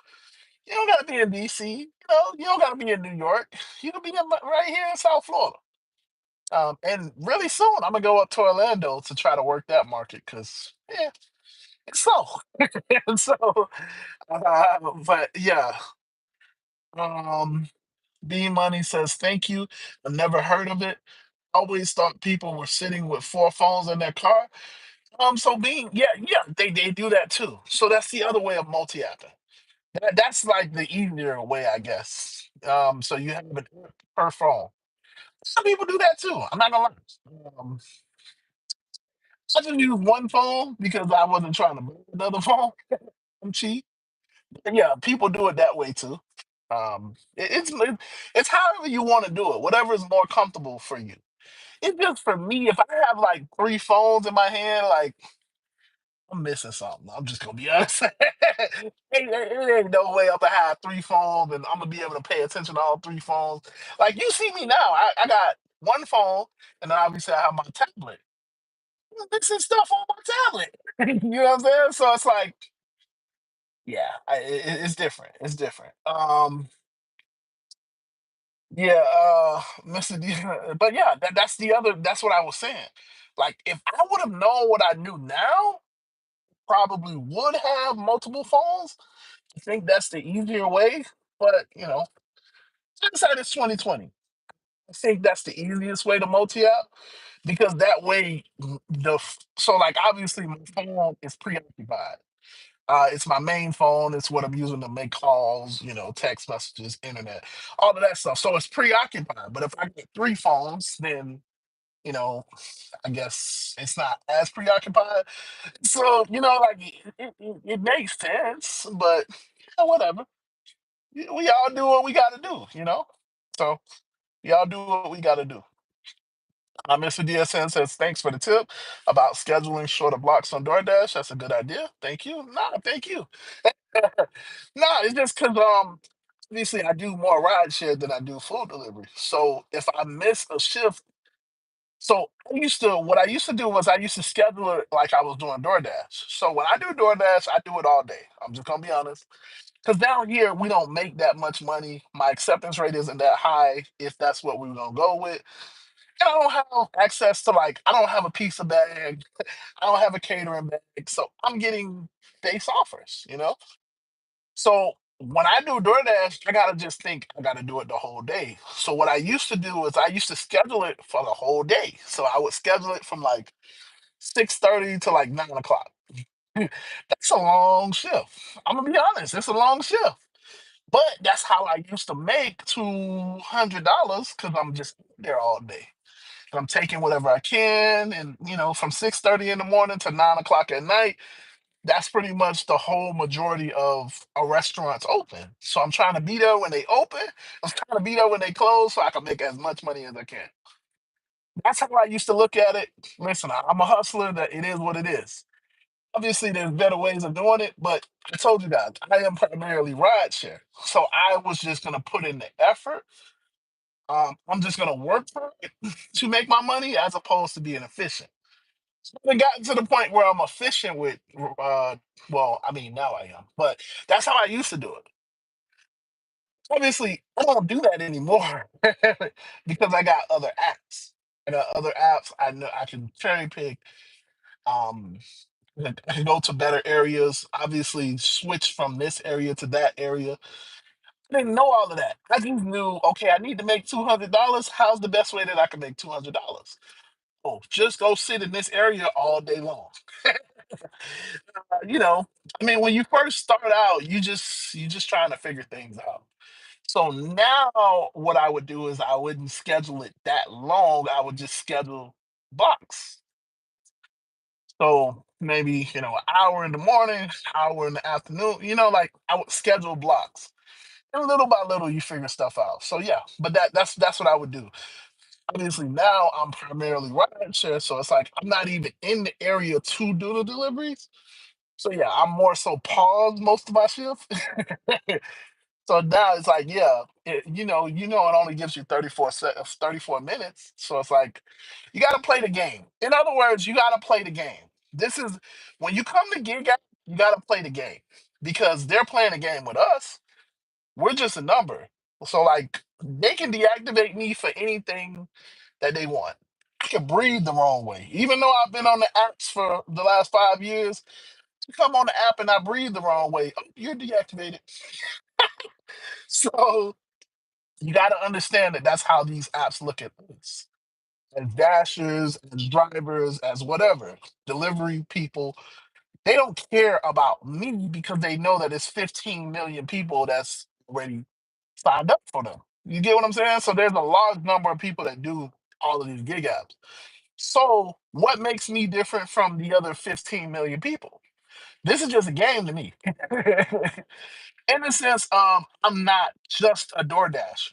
You don't got to be in DC. You don't got to be in New York. You can be right here in South Florida. And really soon, I'm gonna go up to Orlando to try to work that market because yeah, it's so. And so, but yeah. Um, B Money says thank you. I've never heard of it. Always thought people were sitting with four phones in their car. So being yeah, they do that too. So that's the other way of multi-apping. That's like the easier way, I guess. So you have it per phone. Some people do that too. I'm not gonna lie. I just use one phone because I wasn't trying to buy another phone. I'm cheap. And yeah, people do it that way too. It's however you want to do it, whatever is more comfortable for you. It's just for me, if I have like three phones in my hand, like I'm missing something. I'm just gonna be honest. It ain't no way I'm gonna have three phones and I'm gonna be able to pay attention to all three phones. Like you see me now, I got one phone and then obviously I have my tablet. mixing stuff on my tablet. You know what I'm saying? So it's like, yeah, it's different. It's different. Yeah, Mr. D, but yeah, that's the other. That's what I was saying. Like, if I would have known what I knew now, probably would have multiple phones. I think that's the easier way. But hindsight is 2020. I think that's the easiest way to multi out because that way so like obviously my phone is preoccupied. It's my main phone. It's what I'm using to make calls, text messages, internet, all of that stuff. So it's preoccupied. But if I get three phones, then you know, I guess it's not as preoccupied. So like it makes sense, but whatever. We all do what we got to do. So we all do what we got to do. Mr. DSN says, thanks for the tip about scheduling shorter blocks on DoorDash. That's a good idea. Thank you. Nah, thank you. Nah, it's just because obviously I do more ride share than I do food delivery. So if I miss a shift, so what I used to do was I used to schedule it like I was doing DoorDash. So when I do DoorDash, I do it all day. I'm just gonna be honest. Because down here we don't make that much money. My acceptance rate isn't that high if that's what we're gonna go with. And I don't have access to I don't have a pizza bag. I don't have a catering bag. So I'm getting base offers. So when I do DoorDash, I gotta just think I gotta do it the whole day. So what I used to do is I used to schedule it for the whole day. So I would schedule it from 6:30 to 9 o'clock. That's a long shift. I'm gonna be honest, it's a long shift. But that's how I used to make $200 because I'm just there all day. And I'm taking whatever I can, and from 6:30 in the morning to 9 o'clock at night, that's pretty much the whole majority of a restaurant's open. So I'm trying to be there when they open. I'm trying to be there when they close so I can make as much money as I can. That's how I used to look at it. Listen, I'm a hustler. That it is what it is. Obviously, there's better ways of doing it, but I told you guys, I am primarily rideshare. So I was just gonna put in the effort. I'm just gonna work for it to make my money as opposed to being efficient. So I gotten to the point where I'm efficient with well, I mean now I am, but that's how I used to do it. Obviously, I don't do that anymore because I got other apps. I got other apps. I know I can cherry pick. Um, I can go to better areas. Obviously, switch from this area to that area. I didn't know all of that. I just knew, okay, I need to make $200. How's the best way that I can make $200? Oh, just go sit in this area all day long. You know, I mean, when you first start out, you just trying to figure things out. So now what I would do is I wouldn't schedule it that long. I would just schedule blocks. So maybe, an hour in the morning, hour in the afternoon, like I would schedule blocks. And little by little you figure stuff out. So yeah, but that's what I would do. Obviously now I'm primarily rideshare, so it's like I'm not even in the area to do the deliveries. So yeah, I'm more so pause most of my shift. So now it's like, yeah, it only gives you 34 minutes. So it's like you got to play the game. In other words, you got to play the game. This is when you come to gig out, you got to play the game because they're playing a game with us. We're just a number. So they can deactivate me for anything that they want. I can breathe the wrong way. Even though I've been on the apps for the last 5 years, you come on the app and I breathe the wrong way, oh, you're deactivated. So you got to understand that that's how these apps look at us as dashers, as drivers, as whatever, delivery people. They don't care about me because they know that it's 15 million people that's already signed up for them. You get what I'm saying? So there's a large number of people that do all of these gig apps. So what makes me different from the other 15 million people? This is just a game to me. In the sense, I'm not just a DoorDash.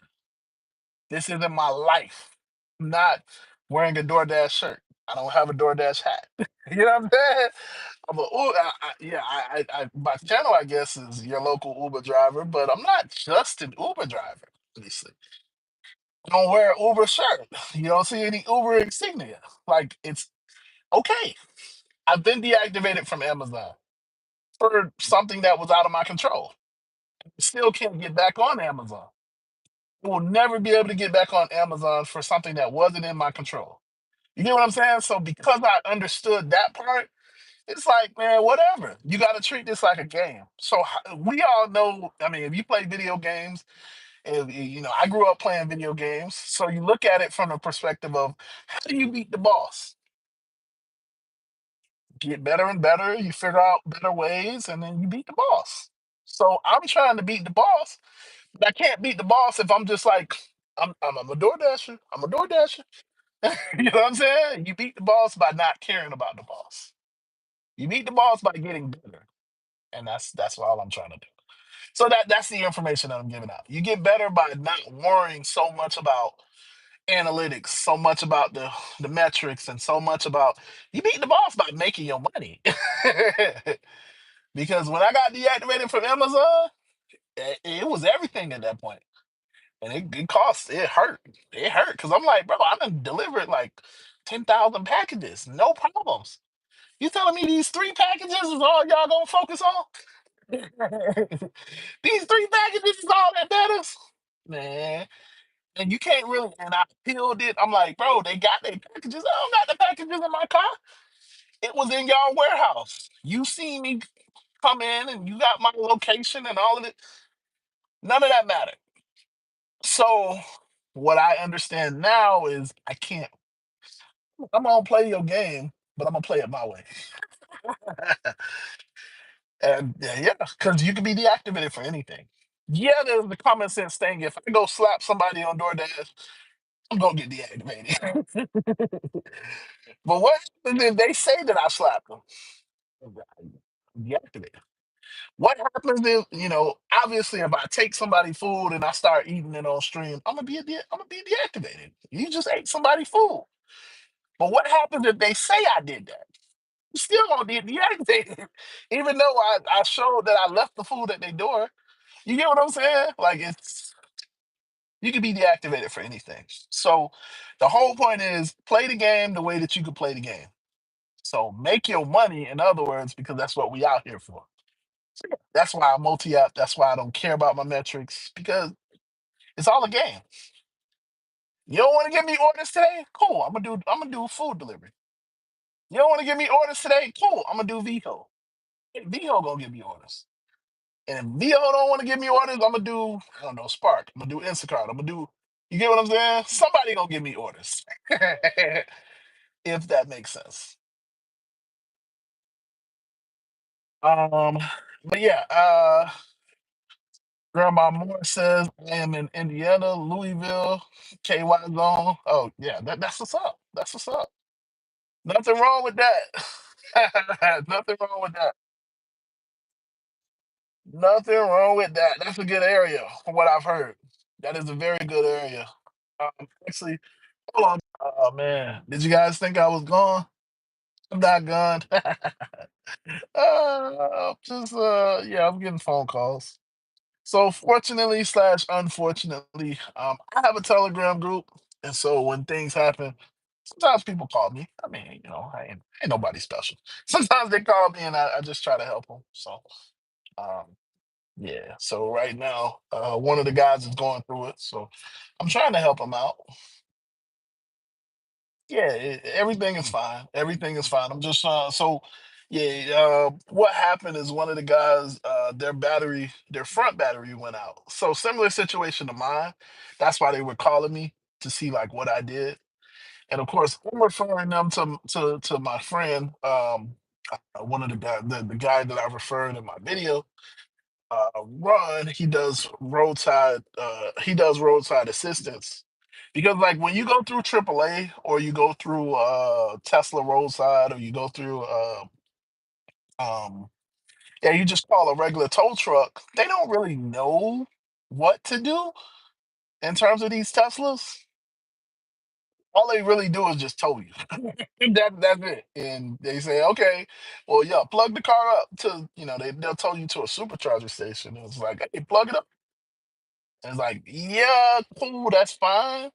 This isn't my life. I'm not wearing a DoorDash shirt. I don't have a DoorDash hat. You know what I'm saying? I'm a, yeah, my channel, I guess, is your local Uber driver, but I'm not just an Uber driver, obviously. I don't wear an Uber shirt. You don't see any Uber insignia. Like, it's Okay, I've been deactivated from Amazon for something that was out of my control. Still can't get back on Amazon. I will never be able to get back on Amazon for something that wasn't in my control. You get what I'm saying? So because I understood that part, it's like, man, whatever. You got to treat this like a game. So we all know. I mean, if you play video games, if, you know, I grew up playing video games. So you look at it from the perspective of how do you beat the boss? Get better and better. You figure out better ways, and then you beat the boss. So I'm trying to beat the boss, but I can't beat the boss if I'm just like I'm a DoorDasher. I'm a DoorDasher. You know what I'm saying? You beat the boss by not caring about the boss. You beat the boss by getting better, and that's all I'm trying to do. So that's the information that I'm giving out. You get better by not worrying so much about analytics, so much about the metrics, and so much about you beat the boss by making your money. Because when I got deactivated from Amazon, it was everything at that point. And it cost, it hurt. It hurt. Because I'm like, bro, I done delivered like 10,000 packages. No problems. You telling me these three packages is all y'all gonna focus on? These three packages is all that matters? Man. And you can't really, and I peeled it. I'm like, bro, they got their packages. I don't got the packages in my car. It was in y'all warehouse. You see me come in and you got my location and all of it. None of that mattered. So what I understand now is I can't. I'm gonna play your game, but I'm gonna play it my way. And yeah, because you can be deactivated for anything. Yeah, there's the common sense thing. If I go slap somebody on DoorDash, I'm gonna get deactivated. But what happens if they say that I slapped them? I'm deactivated. What happens if, you know, obviously if I take somebody food and I start eating it on stream, I'm gonna be deactivated. You just ate somebody food. But what happens if they say I did that? You still gonna be deactivated. Even though I showed that I left the food at their door. You get what I'm saying? Like it's you can be deactivated for anything. So the whole point is play the game the way that you could play the game. So make your money, in other words, because that's what we out here for. That's why I multi-app. That's why I don't care about my metrics because it's all a game. You don't want to give me orders today? Cool. I'm gonna do food delivery. You don't want to give me orders today? Cool. I'm gonna do Vico. Vico gonna give me orders. And if Vico don't want to give me orders, I'm gonna do I don't know Spark. I'm gonna do Instacart. I'm gonna do. You get what I'm saying? Somebody gonna give me orders. If that makes sense. Um, but yeah, Grandma Moore says I am in Indiana, Louisville, KY zone. Oh yeah, that's what's up. That's what's up. Nothing wrong with that. Nothing wrong with that. Nothing wrong with that. That's a good area, from what I've heard. That is a very good area. Actually, hold on. Oh man, did you guys think I was gone? I'm not gone. Just yeah, I'm getting phone calls. So fortunately slash unfortunately, I have a Telegram group, and so when things happen, sometimes people call me. I mean, you know, I ain't nobody special. Sometimes they call me, and I just try to help them. So, um, yeah. So right now, one of the guys is going through it, so I'm trying to help him out. Yeah, everything is fine. Everything is fine. I'm just so yeah. What happened is one of the guys, their front battery went out. So similar situation to mine. That's why they were calling me to see like what I did. And of course, I'm referring them to my friend, one of the guy, the guy that I referred in my video. Ron, he does roadside assistance because like when you go through AAA or you go through Tesla roadside or you go through um yeah, you just call a regular tow truck, they don't really know what to do in terms of these Teslas. All they really do is just tow you. That's it. And they say, okay, well, yeah, plug the car up to, you know, they'll tow you to a supercharger station. And it's like, hey, plug it up. And it's like, yeah, cool, that's fine.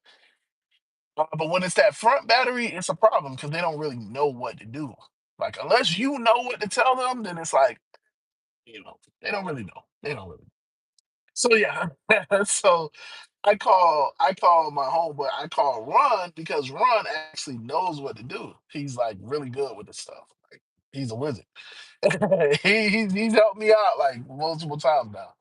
But when it's that front battery, it's a problem because they don't really know what to do. Like unless you know what to tell them, then it's like they don't really know. They don't really. So yeah, so I call my homeboy. I call Ron because Ron actually knows what to do. He's like really good with this stuff. Like he's a wizard. He's helped me out like multiple times now.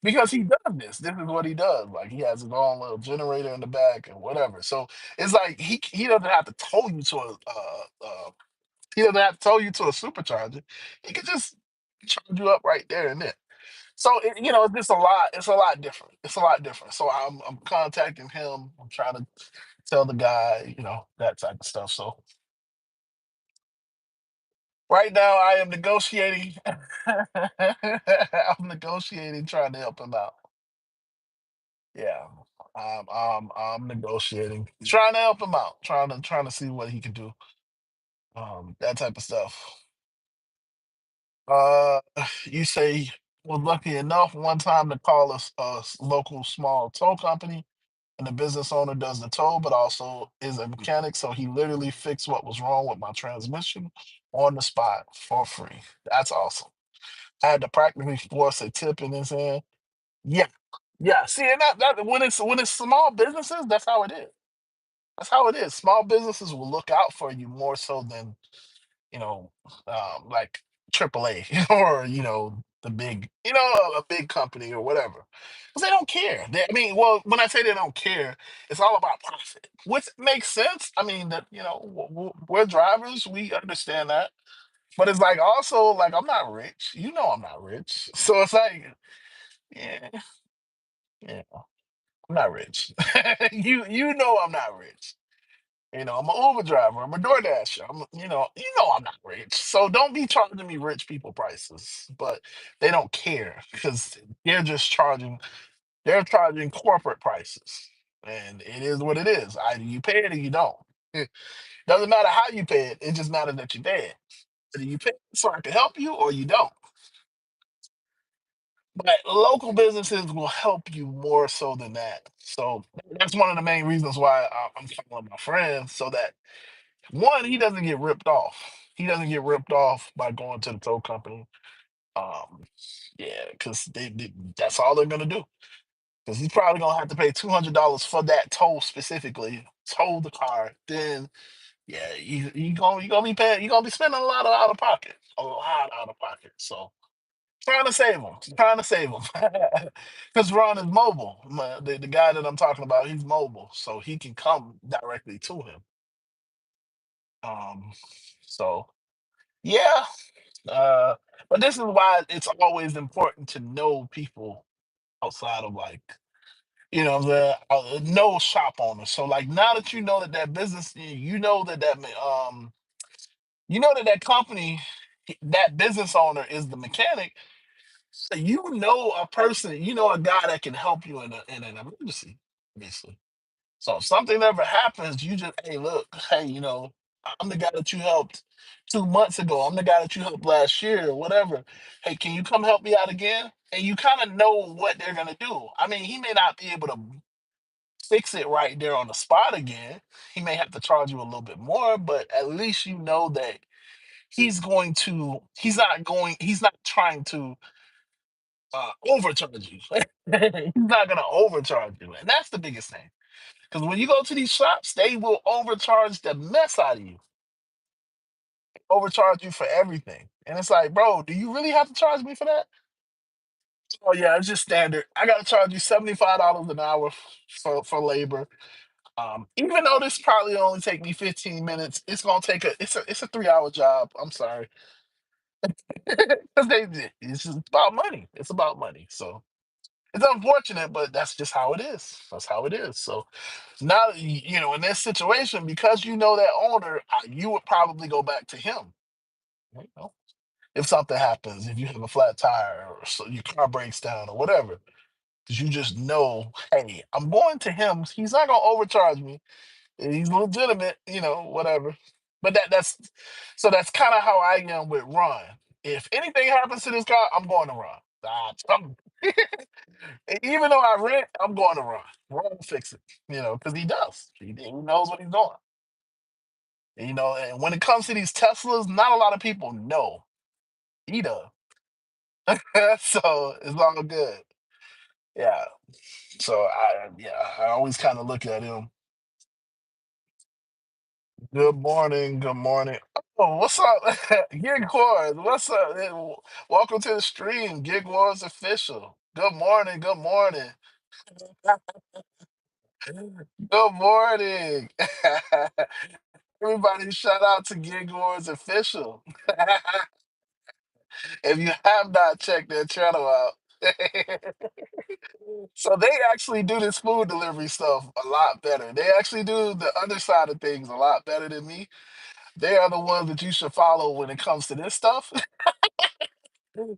Because he does this. This is what he does. Like he has his own little generator in the back and whatever. So it's like he doesn't have to tow you to he doesn't have to tow you to a supercharger. He can just charge you up right there and then. So it's just a lot. It's a lot different. It's a lot different. So I'm contacting him. I'm trying to tell the guy, that type of stuff. So right now I am negotiating. I'm negotiating, trying to help him out. Yeah, I'm negotiating, trying to help him out, trying to see what he can do. That type of stuff. Uh, you say was lucky enough one time to call a local small tow company, and the business owner does the tow, but also is a mechanic. So he literally fixed what was wrong with my transmission on the spot for free. That's awesome. I had to practically force a tip in his hand. Yeah, yeah. See, and that when it's small businesses, that's how it is. That's how it is. Small businesses will look out for you more so than you know, like AAA or the big, a big company or whatever, because they don't care. I mean, well, when I say they don't care, it's all about profit, which makes sense. I mean, that we're drivers, we understand that, but it's like also like I'm not rich. I'm not rich, so it's like, yeah, yeah, I'm not rich. You know I'm not rich. I'm an Uber driver. I'm a Doordash. I'm not rich. So don't be charging me rich people prices. But they don't care because they're charging corporate prices. And it is what it is. Either you pay it or you don't. It doesn't matter how you pay it. It just matters that you pay it. Either you pay it so I can help you or you don't. But local businesses will help you more so than that. So that's one of the main reasons why I'm calling my friend so that one, he doesn't get ripped off. He doesn't get ripped off by going to the tow company. Um, yeah, because that's all they're gonna do. Because he's probably gonna have to pay $200 for that tow specifically, tow the car. Then yeah, you gonna be paying. You gonna be spending a lot of out of pocket, a lot out of pocket. So trying to save him, trying to save him. Because Ron is mobile. The guy that I'm talking about, he's mobile, so he can come directly to him. Um, so yeah, Uh, but this is why it's always important to know people outside of like, know shop owners. So like now that you know that business, you know that company, that business owner is the mechanic. So a person, a guy that can help you in an emergency, basically. So if something ever happens, you just, hey, look, hey, I'm the guy that you helped 2 months ago. I'm the guy that you helped last year or whatever. Hey, can you come help me out again? And you kind of know what they're gonna do. I mean, he may not be able to fix it right there on the spot again. He may have to charge you a little bit more, but at least you know that he's not trying to overcharge you. He's not gonna overcharge you. And that's the biggest thing. Because when you go to these shops, they will overcharge the mess out of you, overcharge you for everything. And it's like, bro, do you really have to charge me for that? Oh yeah, it's just standard. I gotta charge you $75 an hour for labor. Even though this probably only take me 15 minutes, it's a 3 hour job. I'm sorry. Because it's just about money. It's about money. So it's unfortunate, but that's just how it is. That's how it is. So now, in this situation, because you know that owner, you would probably go back to him. You know, if something happens, if you have a flat tire or so your car breaks down or whatever, because you just know, hey, I'm going to him. He's not gonna overcharge me. He's legitimate, whatever. But that's kind of how I am with Ron. If anything happens to this car, I'm going to Ron. I'm- even though I rent, I'm going to run. Run and fix it, because he does. He knows what he's doing. And when it comes to these Teslas, not a lot of people know. He does. So it's all good. Yeah. So I always kind of look at him. Good morning. Good morning. Oh, what's up, Gig Wars? What's up? Welcome to the stream, Gig Wars official. Good morning. Good morning. Good morning. Everybody, shout out to Gig Wars official. If you have not checked their channel out. So they actually do this food delivery stuff a lot better. They actually do the other side of things a lot better than me. They are the ones that you should follow when it comes to this stuff.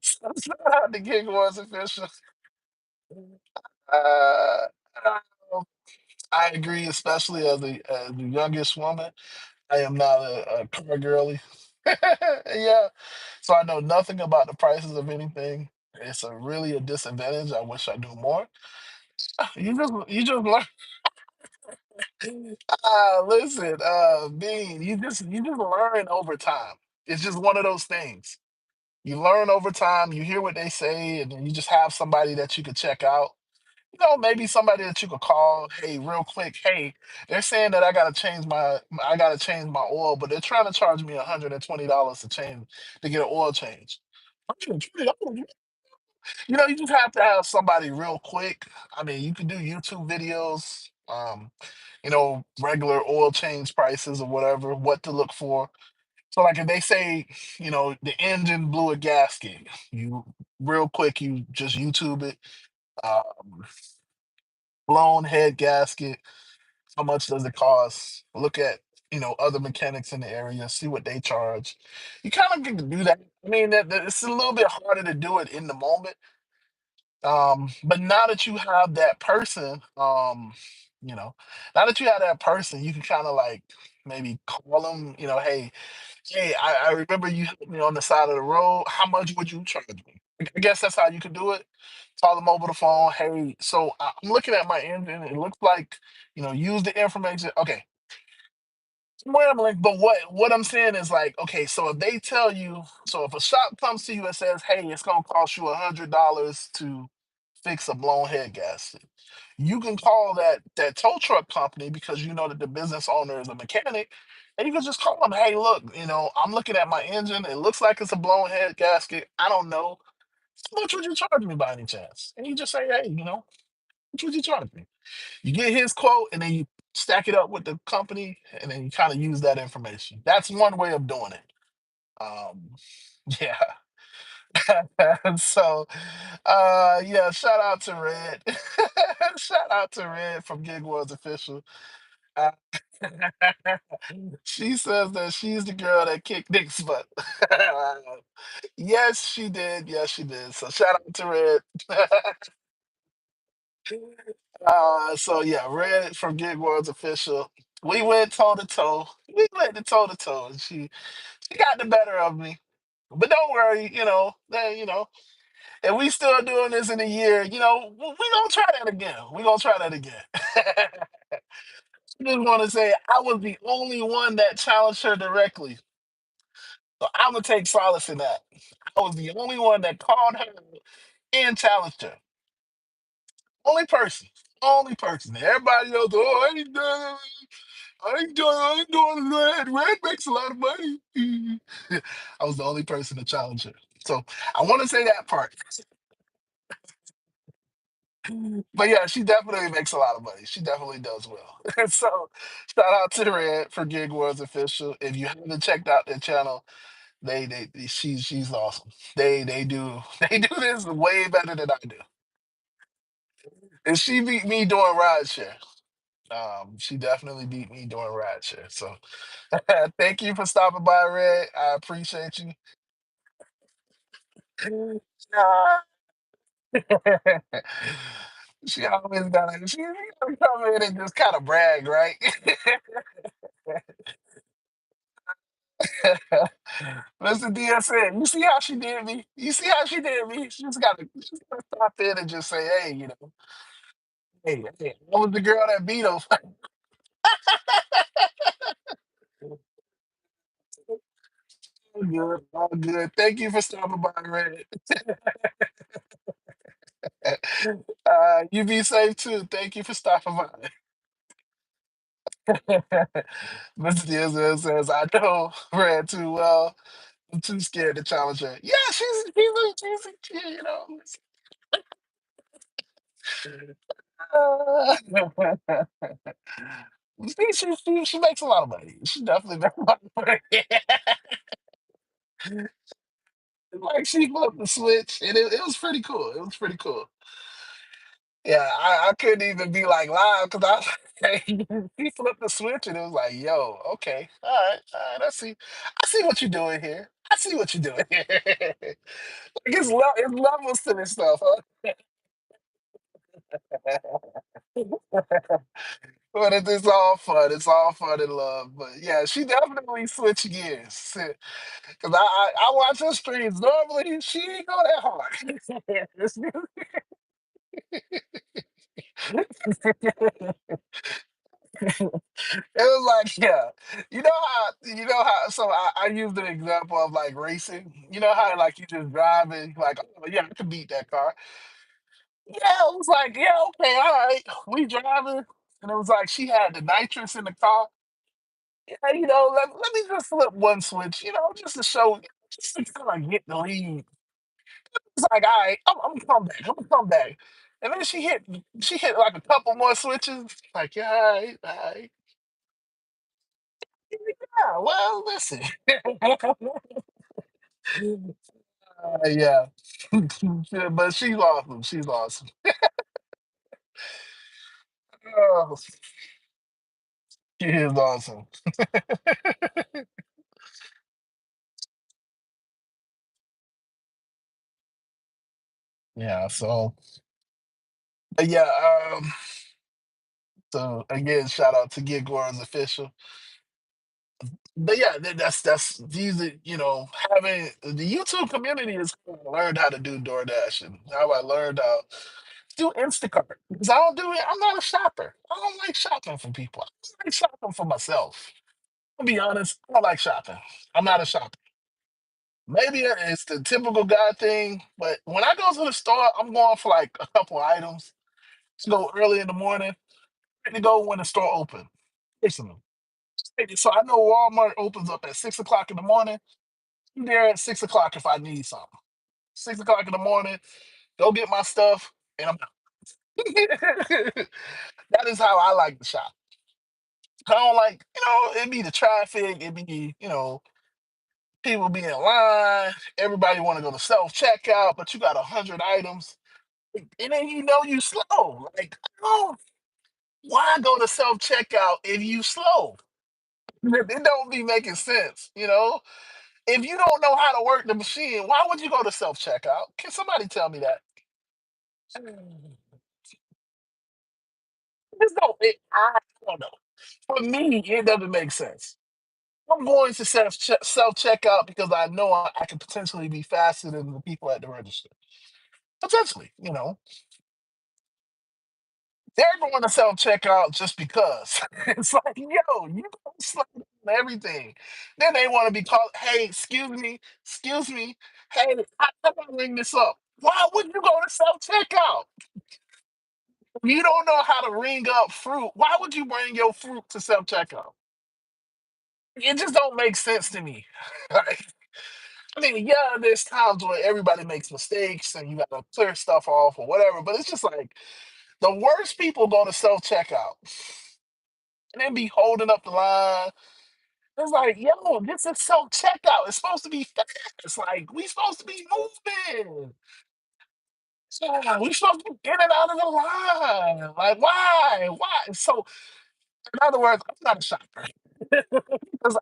So shout out to Gig Wars official. Uh, um, I agree, especially as the youngest woman. I am not a car girly. Yeah, so I know nothing about the prices of anything. It's really a disadvantage. I wish I knew more. You just learn. Listen, Bean, you just learn over time. It's just one of those things. You learn over time. You hear what they say, and then you just have somebody that you could check out. Maybe somebody that you could call. Hey, real quick. Hey, they're saying that I gotta change my oil, but they're trying to charge me $120 to get an oil change. $120. You just have to have somebody real quick. I mean, you can do YouTube videos, regular oil change prices or whatever, what to look for. So, like, if they say, the engine blew a gasket, you real quick, you just YouTube it, um, blown head gasket. How much does it cost? Look at, other mechanics in the area, see what they charge. You kind of get to do that. I mean, it's a little bit harder to do it in the moment. But now that you have that person, you know, now that you have that person, you can kind of like maybe call them, hey, I remember you hit me on the side of the road. How much would you charge me? I guess that's how you could do it. Call them over the phone. Hey, so I'm looking at my engine. It looks like, use the information. Okay, rambling, but what I'm saying is like, okay, so if they tell you, so if a shop comes to you and says, hey, it's gonna cost you $100 to fix a blown head gasket, you can call that tow truck company because you know that the business owner is a mechanic, and you can just call them, hey, look, I'm looking at my engine, it looks like it's a blown head gasket. I don't know. How much would you charge me by any chance? And you just say, hey, how much would you charge me? You get his quote and then you stack it up with the company and then you kind of use that information. That's one way of doing it. Um, yeah. So yeah, shout out to Red. Shout out to Red from Gig Wars Official. Uh, she says that she's the girl that kicked Nick's butt. Yes, she did. Yes, she did. So shout out to Red. So yeah, Red from Gig Wars Official. We went toe to toe. We went to toe to toe. And she got the better of me. But don't worry, if we still doing this in a year, we gonna try that again. We gonna try that again. I just want to say I was the only one that challenged her directly. So I'm gonna take solace in that. I was the only one that called her and challenged her. Only person. Only person. Everybody else, oh, I ain't doing red. Red makes a lot of money. I was the only person to challenge her. So I want to say that part. But yeah, she definitely makes a lot of money. She definitely does well. So shout out to Red for Gig Wars Official. If you haven't checked out their channel, she's awesome. They do they do this way better than I do. And she beat me doing rideshare. She definitely beat me doing rideshare. So thank you for stopping by, Red. I appreciate you. She always gotta come in and just kind of brag, right? Mr. DSN, you see how she did me? You see how she did me? She's gotta stop in and just say, hey, hey, I was the girl that beat him. All good, all good. Thank you for stopping by, Red. You be safe too. Thank you for stopping by. Mr. DSN says, I know Red too well. I'm too scared to challenge her. Yeah, uh, she makes a lot of money. She definitely makes a lot of money. Like she flipped the switch, and it was pretty cool. It was pretty cool. Yeah, I couldn't even be like live because I was like, he flipped the switch, and it was like, yo, okay, all right, I see what you're doing here. I see what you're doing here. Like it's levels to this stuff, huh? But it's all fun. It's all fun and love. But yeah, she definitely switched gears. Because I watch her streams. Normally, she ain't go that hard. It was like, yeah, so I used an example of like racing. You know how like you just drive and like, oh yeah, I can beat that car. Yeah, it was like, yeah, okay, all right, we driving, and it was like she had the nitrous in the car. Yeah, let me just flip one switch, just to show, just to kind of get the lead. It's like, all right, I'm gonna come back. I'm gonna come back. And then she hit like a couple more switches. Like, yeah, all right. Yeah, well, listen. Yeah. Yeah, but she's awesome. She's awesome. Oh, she is awesome. Yeah, but yeah, so again, shout out to Gig Wars official. But yeah, that's these are, having the YouTube community is how I learned how to do DoorDash and how I learned how to do Instacart. Because I don't do it, I'm not a shopper. I don't like shopping for people. I like shopping for myself. I'll be honest, I don't like shopping. I'm not a shopper. Maybe it's the typical guy thing, but when I go to the store, I'm going for like a couple items. To go early in the morning, and to go when the store open. Listen, so I know Walmart opens up at 6 o'clock in the morning. I'm there at 6 o'clock if I need something. 6 o'clock in the morning, go get my stuff, and I'm out. That is how I like to shop. I don't like, it be the traffic, it be, people be in line, everybody want to go to self checkout, but you got 100 items, and then you slow. Like, oh, why go to self checkout if you slow? It don't be making sense, If you don't know how to work the machine, why would you go to self checkout? Can somebody tell me that? Just don't. I don't know. For me, it doesn't make sense. I'm going to self checkout because I know I can potentially be faster than the people at the register. Potentially, they're going to self checkout just because. It's like, yo, you go slow down everything. Then they want to be called, hey, excuse me, hey, how do I ring this up? Why would you go to self checkout? You don't know how to ring up fruit. Why would you bring your fruit to self checkout? It just don't make sense to me. Like, I mean, yeah, there's times where everybody makes mistakes and you got to clear stuff off or whatever, but it's just like the worst people go to self checkout and then be holding up the line. It's like, yo, this is self checkout. It's supposed to be fast. It's like we supposed to be moving. Yeah, we supposed to be in and out of the line. Like, why? Why? So, in other words, I'm not a shopper. Because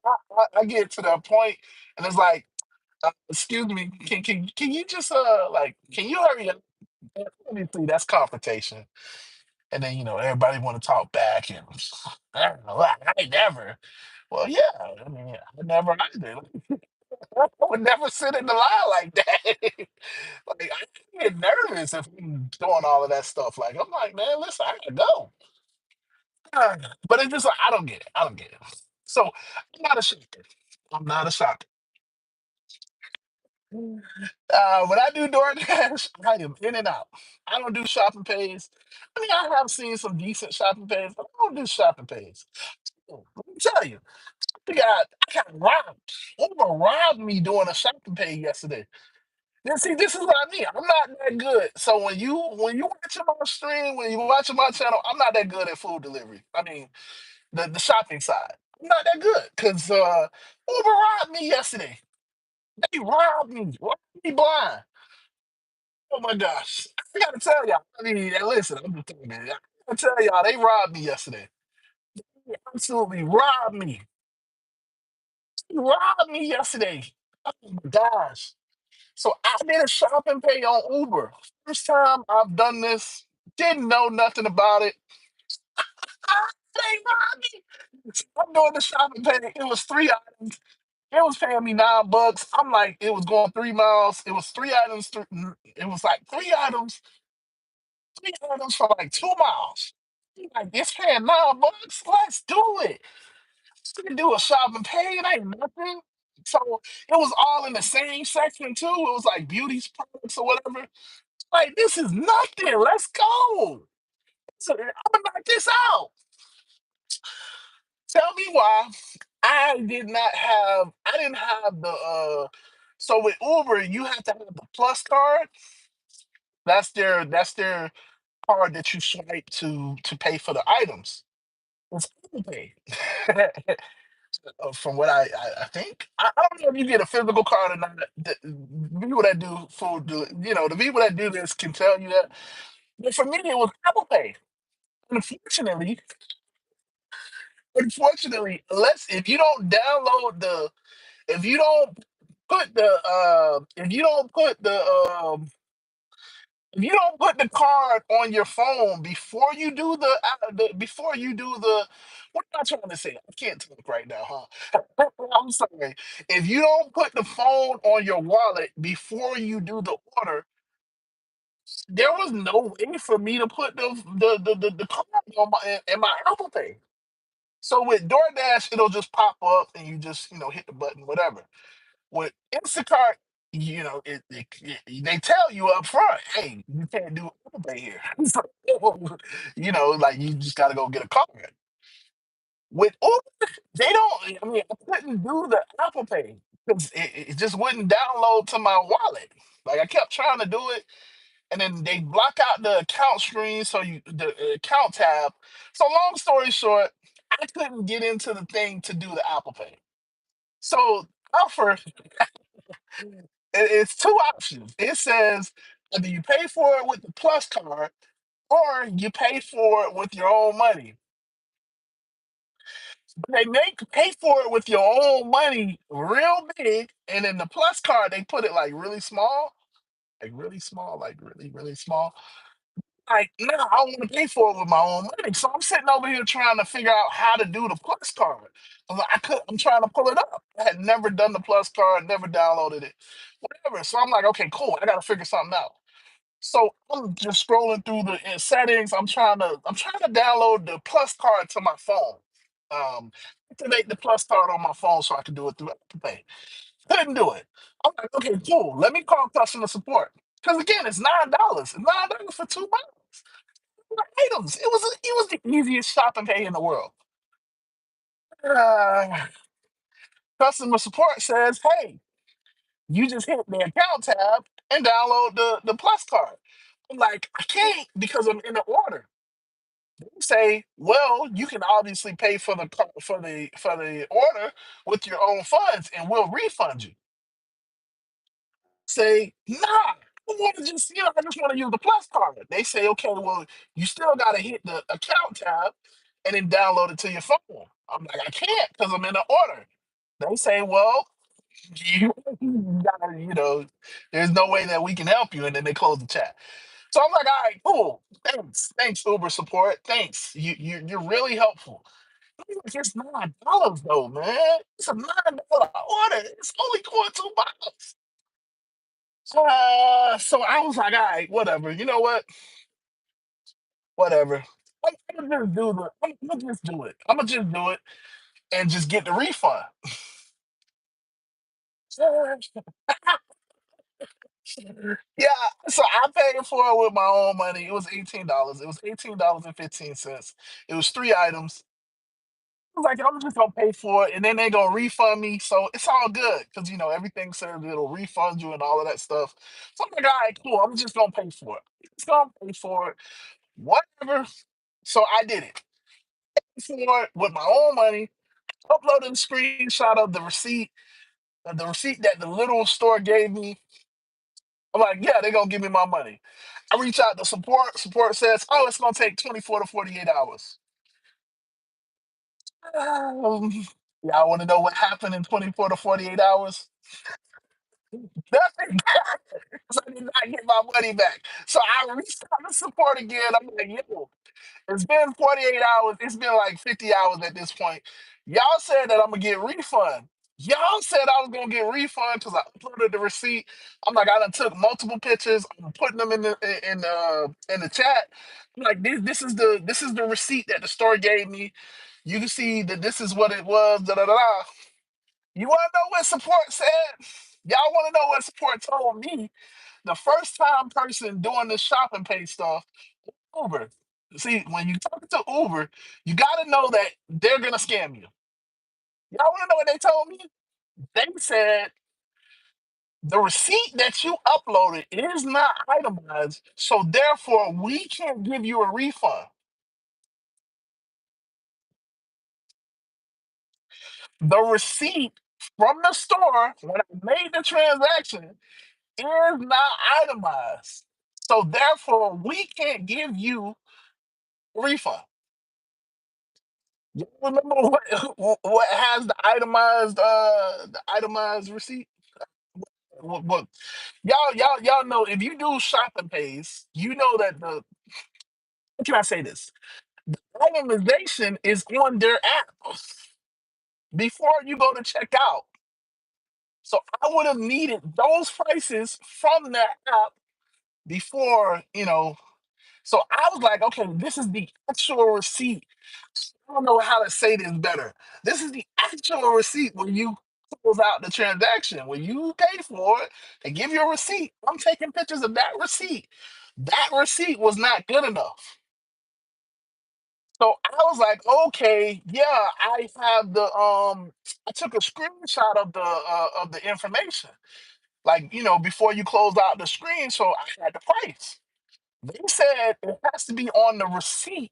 I get to that point and it's like, excuse me, can you just can you hurry up? Obviously, that's confrontation, and then everybody want to talk back, and I don't know, I never. Well, yeah. I mean, I never either. I would never sit in the line like that. Like I get nervous if I'm doing all of that stuff. Like I'm like, man, listen, I gotta go. Ah, but it's just like I don't get it. I don't get it. So I'm not a shopper. I'm not a shopper. When I do DoorDash, I am in and out. I don't do shopping pays. I mean, I have seen some decent shopping pays, but I don't do shopping pays. Let me tell you, I got robbed. Uber robbed me doing a shopping pay yesterday. Then see, this is what I mean. I'm not that good. So when you watching my stream, when you watching my channel, I'm not that good at food delivery. I mean, the shopping side. I'm not that good because Uber robbed me yesterday. They robbed me, robbed me blind. Oh my gosh. I gotta tell y'all. I mean, and listen, I'm just telling you, man. I gotta tell y'all, they robbed me yesterday. They absolutely robbed me. They robbed me yesterday. Oh my gosh. So I did a shopping pay on Uber. First time I've done this. Didn't know nothing about it. They robbed me. So I'm doing the shopping pay. It was 3 items. It was paying me $9. I'm like, it was going 3 miles. It was 3 items. It was like 3 items for like 2 miles. I'm like, it's paying $9. Let's do it. We can do a shop and pay. It ain't nothing. So it was all in the same section too. It was like beauty products or whatever. Like this is nothing. Let's go. So I'm gonna knock this out. Tell me why I didn't have the so with Uber you have to have the plus card. That's their card that you swipe to pay for the items. It's Apple Pay. From what I think. I don't know if you get a physical card or not. The people that do the people that do this can tell you that. But for me, it was Apple Pay. Unfortunately, unfortunately, unless if you don't download the, if you don't put the, if you don't put the, if you don't put the card on your phone before you do before you do the, what am I trying to say? I can't talk right now, huh? I'm sorry. If you don't put the phone on your wallet before you do the order, there was no way for me to put the card on in my Apple Pay. So with DoorDash, it'll just pop up and you just hit the button, whatever. With Instacart, they tell you up front, hey, you can't do Apple Pay here. So, like you just got to go get a card. With Uber, they don't. I mean, I couldn't do the Apple Pay because it just wouldn't download to my wallet. Like I kept trying to do it, and then they block out the account screen, so the account tab. So long story short, I couldn't get into the thing to do the Apple Pay. So offer it's two options. It says either you pay for it with the Plus card or you pay for it with your own money. They make pay for it with your own money real big, and then the Plus card they put it like really small, like really really small. Like no, I don't want to pay for it with my own money, so I'm sitting over here trying to figure out how to do the Plus card. I'm like, I'm trying to pull it up. I had never done the Plus card, never downloaded it, whatever. So I'm like, okay, cool. I got to figure something out. So I'm just scrolling through the settings. I'm trying to download the Plus card to my phone. Activate the Plus card on my phone so I can do it through Apple Pay. Couldn't do it. I'm like, okay, cool. Let me call customer support. Because again, it's $9. It's $9 for 2 items. It was the easiest shopping pay in the world. Uh, Customer support says, hey, you just hit the account tab and download the Plus card. I'm like, I can't because I'm in the order. Say, well, you can obviously pay for the order with your own funds, and we'll refund you. Say, nah, I want to just I just want to use the Plus card. They say, okay, well, you still got to hit the account tab and then download it to your phone. I'm like, I can't because I'm in the order. They say, well, you gotta, there's no way that we can help you, and then they close the chat. So I'm like, all right, cool. Thanks, Uber support. Thanks. You're really helpful. It's $9 though, man. It's a $9 order. It's only going 2 miles. So I was like, all right, whatever. You know what? Whatever. I'm gonna just do the. I'm gonna just do it. I'm gonna just do it and just get the refund. Yeah, so I paid for it with my own money. It was $18. It was $18.15. It was 3 items. I was like, I'm just gonna pay for it, and then they're gonna refund me. So it's all good because everything says it'll refund you and all of that stuff. So I'm like, all right, cool. I'm just gonna pay for it. Just gonna pay for it, whatever. So I did it. For it with my own money. Uploaded a screenshot of the receipt that the little store gave me. I'm like, yeah, they're gonna give me my money. I reach out to support. Support says, oh, it's gonna take 24 to 48 hours. Um, y'all want to know what happened in 24 to 48 hours? Nothing. 'Cause I did not get my money back. So I reached out to support again. I'm like, yo, it's been 48 hours. It's been like 50 hours at this point. Y'all said that I'm gonna get refund. Y'all said I was gonna get refund because I uploaded the receipt. I'm like, I done took multiple pictures. I'm putting them in the chat. I'm like, this is the receipt that the store gave me. You can see that this is what it was. Da da da. Da. You want to know what support said? Y'all want to know what support told me? The first time person doing this shopping pay stuff, Uber. See, when you talk to Uber, you got to know that they're gonna scam you. Y'all want to know what they told me? They said the receipt that you uploaded is not itemized, so therefore we can't give you a refund. The receipt from the store when I made the transaction is not itemized. So therefore, we can't give you a refund. You remember what has the itemized receipt? What y'all know if you do shopping pays, you know that the how can I say this? The itemization is on their app before you go to check out. So I would have needed those prices from that app before, So I was like, okay, this is the actual receipt. I don't know how to say this better. This is the actual receipt when you close out the transaction. When you pay for it, they give you a receipt. I'm taking pictures of that receipt. That receipt was not good enough. So I was like, okay, yeah, I took a screenshot of the information. Like, before you close out the screen, so I had the price. They said it has to be on the receipt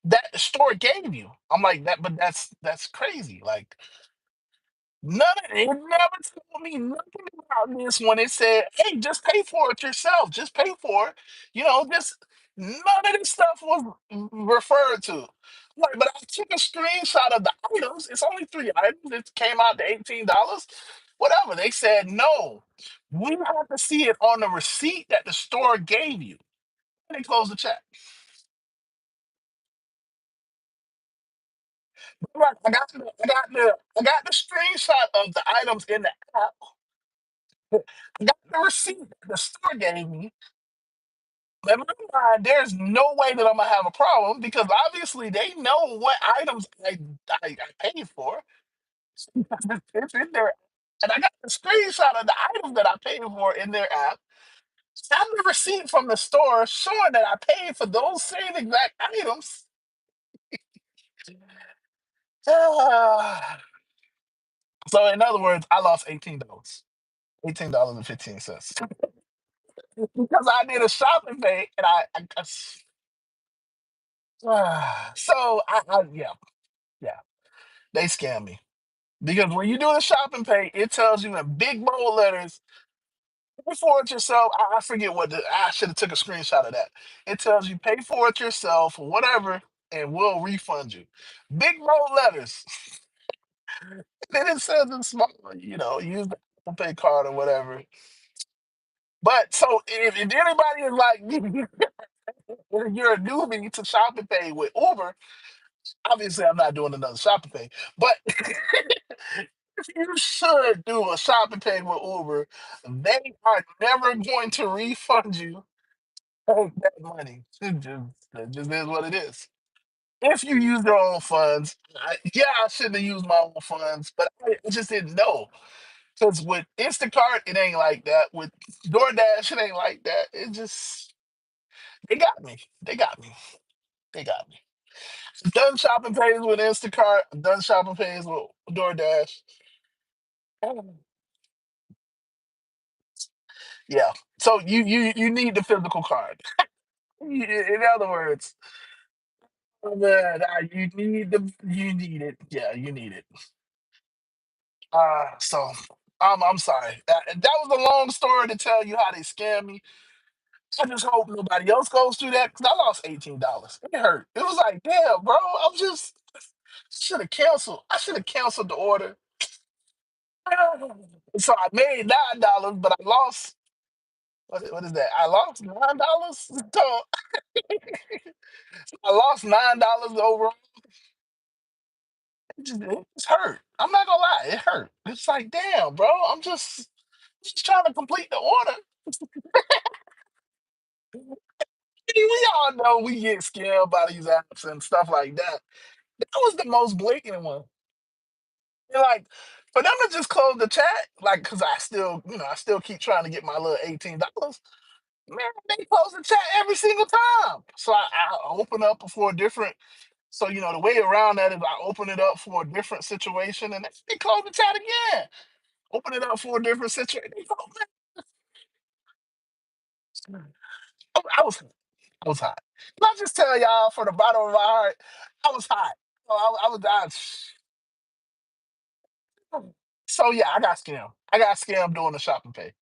that the store gave you. I'm like that, but that's crazy. Like none of it never told me nothing about this when it said, "Hey, just pay for it yourself. Just pay for it." Just none of this stuff was referred to. Like, but I took a screenshot of the items. It's only 3 items. It came out to $18. Whatever. They said no. We have to see it on the receipt that the store gave you. And they closed the check. Right, I got the screenshot of the items in the app. I got the receipt that the store gave me. In my mind, there's no way that I'm gonna have a problem because obviously they know what items I paid for. It's in there, and I got the screenshot of the items that I paid for in their app. I have the receipt from the store showing that I paid for those same exact items. So in other words, I lost $18. $18.15. Because I did a shopping thing and yeah, yeah, they scam me. Because when you do the shopping pay, it tells you in big bold letters, pay for it yourself. I forget I should have took a screenshot of that. It tells you pay for it yourself or whatever, and we'll refund you. Big bold letters. Then it says in small, use the Apple Pay card or whatever. But so if anybody is like, if you're a newbie to shopping pay with Uber, Obviously, I'm not doing another shopping pay, but if you should do a shopping pay with Uber, they are never going to refund you that money. It just is what it is. If you use your own funds, yeah, I shouldn't have used my own funds, but I just didn't know. Because with Instacart, it ain't like that. With DoorDash, it ain't like that. It just, they got me. They got me. They got me. Done shopping pays with Instacart, done shopping pays with DoorDash. Yeah. So you need the physical card. In other words, oh man, you need it. Yeah, you need it. So I'm sorry. That was a long story to tell you how they scam me. I just hope nobody else goes through that because I lost $18. It hurt. It was like, damn, bro. I'm just should have canceled. I should have canceled the order. So I made $9, but I lost. What is that? I lost $9. So I lost $9 overall. It just hurt. I'm not gonna lie, it hurt. It's like, damn, bro. I'm just trying to complete the order. We all know we get scammed by these apps and stuff like that. That was the most blatant one. And like for them to just close the chat, like, cause I still keep trying to get my little $18. Man, they close the chat every single time. So I open up for a different. So the way around that is I open it up for a different situation, and they close the chat again. Open it up for a different situation. I was I was hot. Not just tell y'all from the bottom of my heart, I was hot. I was dying. So yeah, I got scammed. I got scammed doing the shopping pay.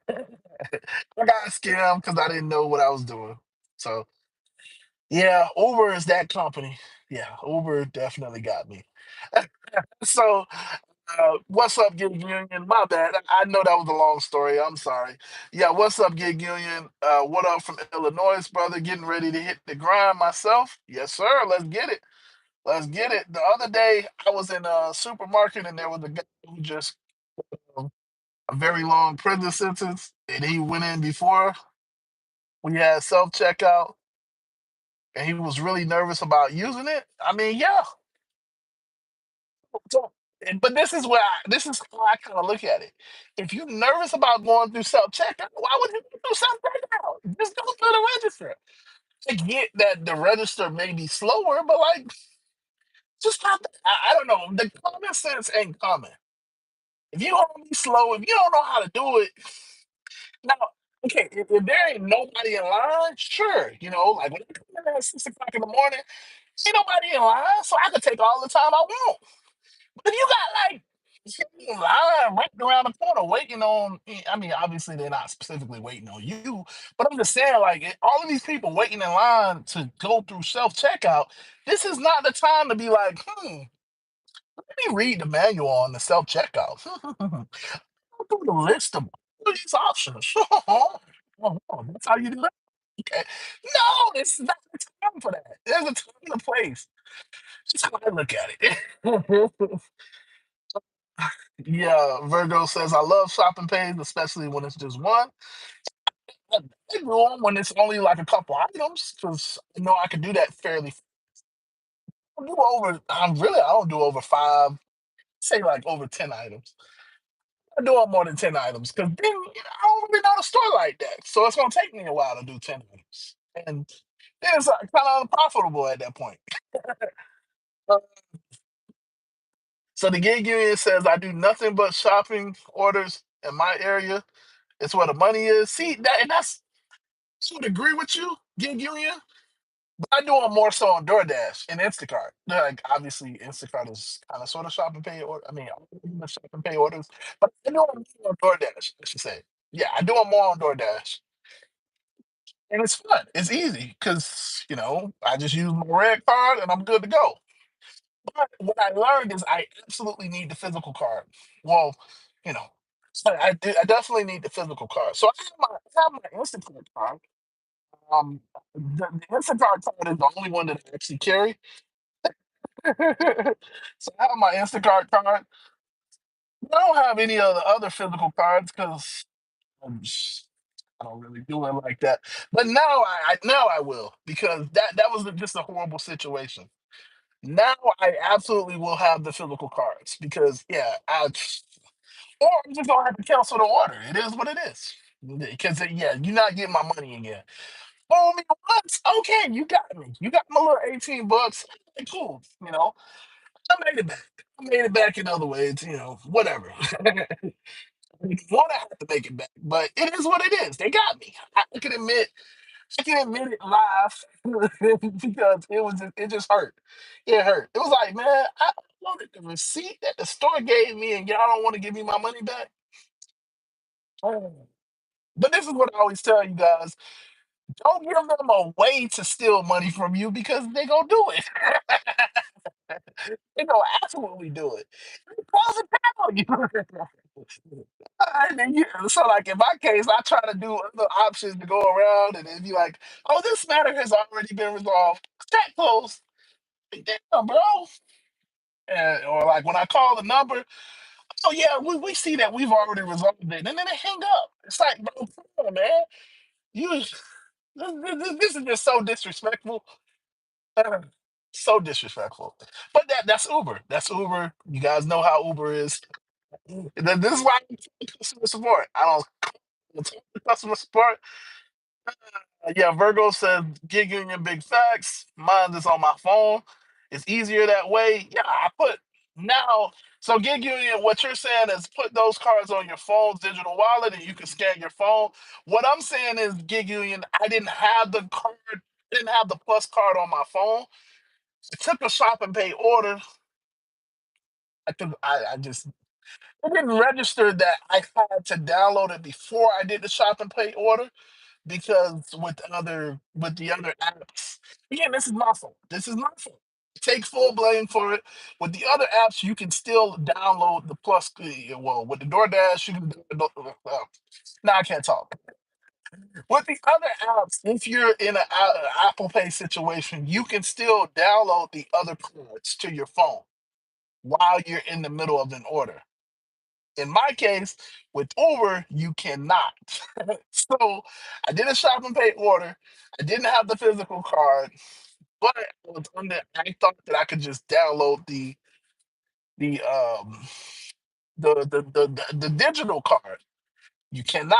I got scammed because I didn't know what I was doing. So yeah, Uber is that company. Yeah, Uber definitely got me. So what's up, Gig Union? My bad. I know that was a long story. I'm sorry. Yeah, what's up, Gig Union? What up from Illinois, brother? Getting ready to hit the grind myself. Yes, sir. Let's get it. Let's get it. The other day, I was in a supermarket and there was a guy who just um, a very long prison sentence, and he went in before we had self checkout, and he was really nervous about using it. I mean, yeah. So, but this is how I kind of look at it. If you're nervous about going through self checkout, why would you do self checkout? Just go through the register. I get that the register may be slower, but like, just have to, I don't know. The common sense ain't common. If you don't be slow, if you don't know how to do it, now, okay, if there ain't nobody in line, sure, like when I come in at 6 o'clock in the morning, ain't nobody in line, so I can take all the time I want. But if you got like people in line right around the corner waiting on, I mean, obviously they're not specifically waiting on you, but I'm just saying, like, all of these people waiting in line to go through self checkout, this is not the time to be like, let me read the manual on the self checkout. Go through the list of all these options. That's how you do that. Okay. No, it's not the time for that. There's a time and a place. That's how I look at it. Yeah, Virgo says I love shopping pays, especially when it's just one. I do them when it's only like a couple items because I know I can do that fairly. I don't do over. I don't do over five. Say like over 10 items. I do more than 10 items because then I don't really know the store like that. So it's gonna take me a while to do 10 items, and then it's like, kind of unprofitable at that point. Uh, So the gig union says I do nothing but shopping orders in my area. It's where the money is. See that, and that's I would agree with you, gig union. But I do it more so on DoorDash and Instacart. Like obviously, Instacart is kind of sort of shopping pay order. I mean, shopping pay orders, but I do them more on DoorDash. I should say, yeah, I do them more on DoorDash, and it's fun. It's easy because I just use my red card and I'm good to go. But what I learned is I absolutely need the physical card. Well, you know, so I definitely need the physical card. So I have my Instacart card. The Instacart card is the only one that I actually carry. So I have my Instacart card. I don't have any of the other physical cards because I don't really do it like that. But now now I will because that was just a horrible situation. Now I absolutely will have the physical cards because yeah, or I'm just gonna have to cancel the order. It is what it is. Because yeah, you're not getting my money again. Fool me once, okay, you got me. You got my little $18. Okay, cool. I made it back. I made it back in other ways. Whatever. Want to have to make it back, but it is what it is. They got me. I can admit it live because it just hurt. It hurt. It was like, man, I wanted the receipt that the store gave me, and y'all don't want to give me my money back. Oh. But this is what I always tell you guys: don't give them a way to steal money from you because they gonna do it. They gonna absolutely do it. Close it down. And then so like in my case, I try to do other options to go around and then be like, oh, this matter has already been resolved. Chat closed. Like, damn, bro. Or like when I call the number, oh yeah, we see that we've already resolved it. And then they hang up. It's like, bro, come on, man. You this is just so disrespectful. Uh, so disrespectful. But that's Uber. That's Uber. You guys know how Uber is. This is why I don't customer support. I don't talk to customer support. Yeah, Virgo says gig union big facts. Mine is on my phone. It's easier that way. Yeah, I put now. So gig union, what you're saying is put those cards on your phone's digital wallet and you can scan your phone. What I'm saying is gig union, I didn't have the card, didn't have the plus card on my phone. I took a shop and pay order. I just it didn't register that I had to download it before I did the shop and pay order because with the other apps, again, this is my fault. This is my fault. Take full blame for it. With the other apps, you can still download the plus. Well, with the Doordash, you can. Now I can't talk. With the other apps, if you're in an Apple Pay situation, you can still download the other cards to your phone while you're in the middle of an order. In my case, with Uber, you cannot. So I did a shop and pay order. I didn't have the physical card, but I thought that I could just download the um the digital card. You cannot.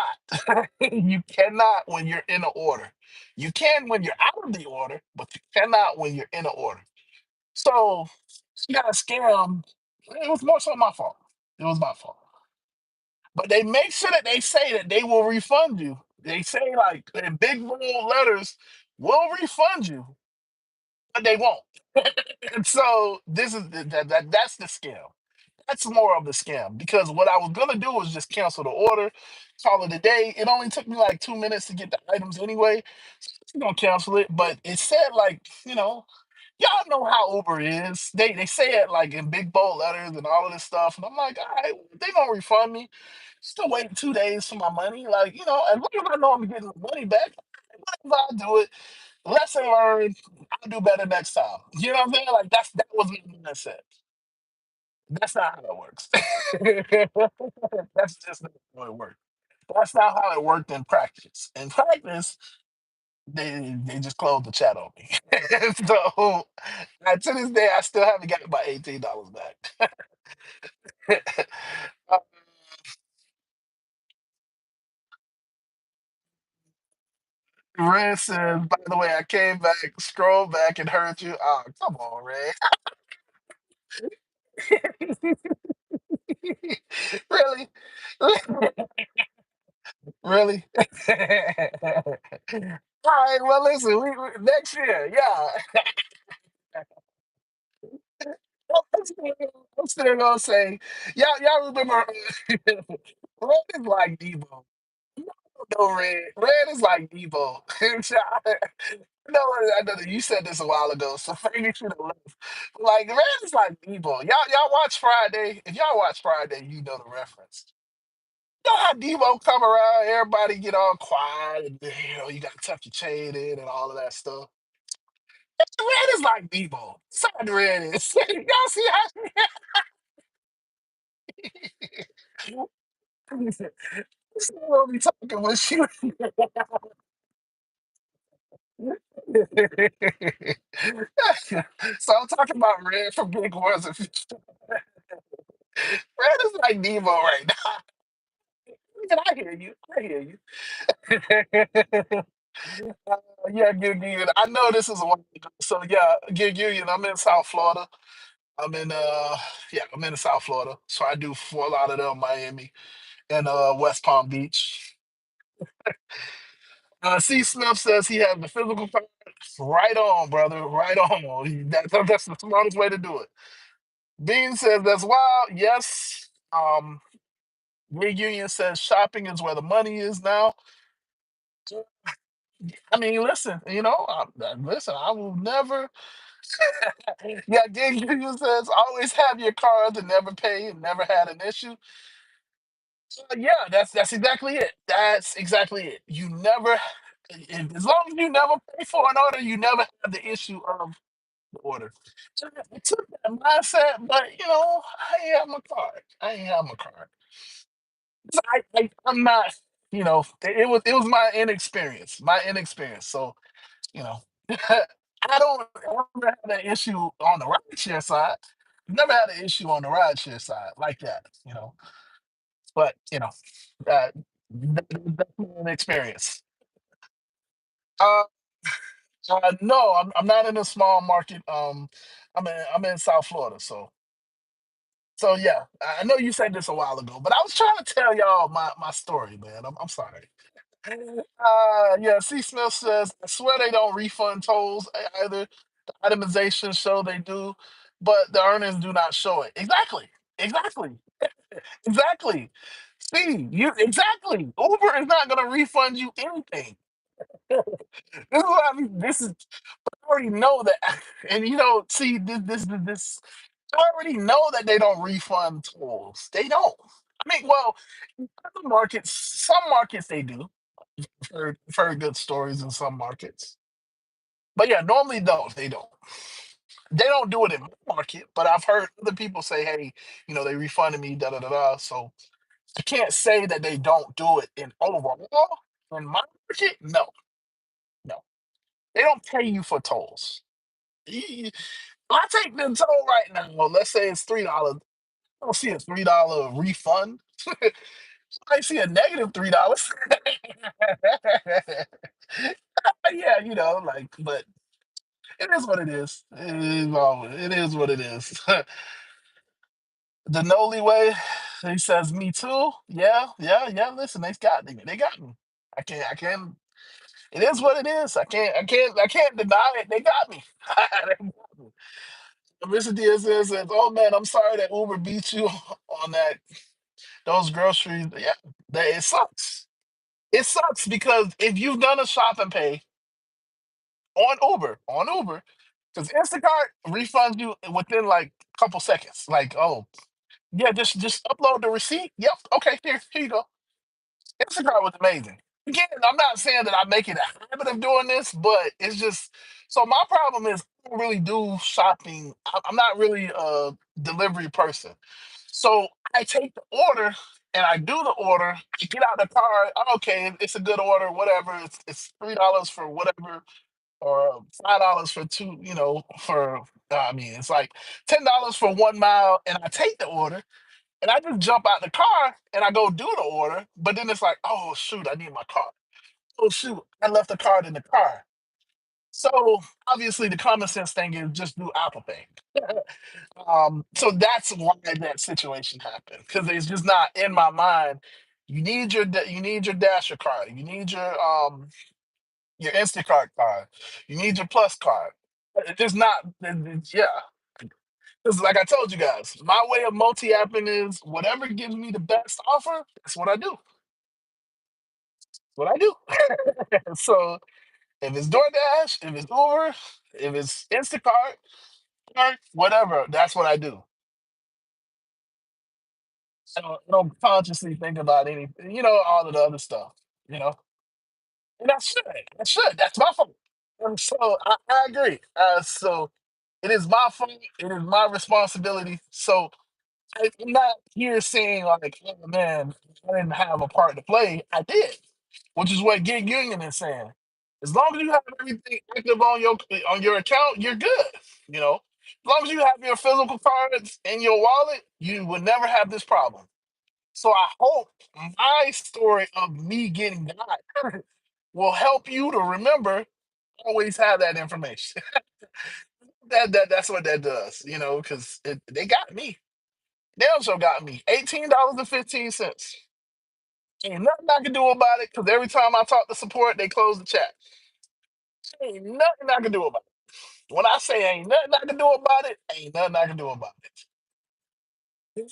You cannot when you're in an order. You can when you're out of the order, but you cannot when you're in an order. So you got a scam. It was more so my fault. It was my fault. But they make sure that they say that they will refund you. They say like in big bold letters, "We'll refund you," but they won't. And so this is that's the scam. That's more of the scam because what I was gonna do was just cancel the order, call it a day. It only took me like 2 minutes to get the items anyway. So I'm gonna cancel it, but it said like y'all know how Uber is. They say it like in big bold letters and all of this stuff, and I'm like, all right, they gonna refund me. Still waiting 2 days for my money. Like, as long as I know I'm getting the money back, whatever I do it, lesson learned, I'll do better next time. You know what I'm saying? Like that was my mindset. That's not how it works. That's just not how it works. That's not how it worked in practice. In practice, they just closed the chat on me. So to this day, I still haven't got my $18 back. Uh, Red says, by the way, I came back, scrolled back, and heard you. Oh, come on, Red. Really? Really? All right, well, listen, next year, yeah. I'm still gonna say, y'all remember, Red is like Debo. No, Red. Red is like Debo. No, I know that you said this a while ago, so maybe you should have left. Like Red is like Debo. Y'all watch Friday. If y'all watch Friday, you know the reference. You know how Debo come around, everybody get all quiet, and you got to tuck your chain in and all of that stuff. Red is like Debo. Side red is. Y'all see how she will be talking when she So I'm talking about red from Big Ones. Red is like Debo right now. And I hear you. I hear you. Yeah, Gig Union. I know this is a while ago. So yeah, Gig Union. I'm in South Florida. I'm in yeah, I'm in South Florida. So I do Fort Lauderdale, Miami, and West Palm Beach. C. Smith says he has the physical part. Right on, brother. Right on. That's the smartest way to do it. Bean says that's wild. Yes. Gig Union says shopping is where the money is now. I mean, listen, listen, I will never. Yeah, Gig Union says always have your cards and never pay and never had an issue. Yeah, that's exactly it. That's exactly it. You never, as long as you never pay for an order, you never have the issue of the order. So I took that mindset, but I ain't have my card. I ain't have my card. So I'm not. It was my inexperience. My inexperience. So you know, I don't ever have an issue on the rideshare side. Never had an issue on the rideshare side like that. But that's my experience. Uh, no, I'm not in a small market. I'm in South Florida, so yeah. I know you said this a while ago, but I was trying to tell y'all my story, man. I'm sorry. Yeah. C. Smith says, I swear they don't refund tolls either. The itemization show they do, but the earnings do not show it. Exactly. Exactly. Exactly. See, you exactly. Uber is not going to refund you anything. This is what I mean. This is I already know that, and see this. I already know that they don't refund tolls. They don't. I mean, well, other markets, some markets they do. I've heard good stories in some markets, but yeah, normally don't. They don't. They don't do it in my market, but I've heard other people say, "Hey, they refunded me." Da da da da. So I can't say that they don't do it in overall in my market. No, no, they don't pay you for tolls. I take the toll right now. Let's say it's $3. I don't see a $3 refund. I see a negative $3. Yeah, but it is what it is. It is what it is. The Noli way, he says, me too. Yeah, yeah, yeah. Listen, they got me. They got me. I can't. It is what it is. I can't deny it. They got me. They got me. Mr. Diaz says, "Oh man, I'm sorry that Uber beat you on those groceries." Yeah, it sucks. It sucks because if you've done a shop and pay on Uber, because Instacart refunds you within like a couple seconds. Like, oh yeah, just upload the receipt. Yep, okay, here you go. Instacart was amazing. Again, I'm not saying that I make it a habit of doing this, but it's just so my problem is I don't really do shopping. I'm not really a delivery person. So I take the order and I do the order. I get out the car. Okay, it's a good order. Whatever. It's $3 for whatever, or $5 for two. For I mean, it's like $10 for 1 mile, and I take the order. And I just jump out the car and I go do the order, but then it's like, oh shoot, I need my card. Oh shoot, I left the card in the car. So obviously the common sense thing is just do Apple Pay. So that's why that situation happened because it's just not in my mind. You need your Dasher card. You need your Instacart card. You need your Plus card. It's just not. Yeah, because like I told you guys, my way of multi-apping is whatever gives me the best offer. That's what I do. What I do. So if it's DoorDash, if it's Uber, if it's Instacart, or whatever, that's what I do. I don't consciously think about anything, all of the other stuff, you know. And I should. I should. That's my fault. And so I agree. So it is my fault. It is my responsibility. So I'm not here saying like, oh man, I didn't have a part to play. I did, which is what Gig Union is saying. As long as you have everything active on your account, you're good. You know, as long as you have your physical cards in your wallet, you would never have this problem. So I hope my story of me getting got will help you to remember always have that information. That's what that does, you know, because they got me. They also got me. $18.15. Ain't nothing I can do about it because every time I talk to support, they close the chat. Ain't nothing I can do about it. When I say ain't nothing I can do about it, ain't nothing I can do about it.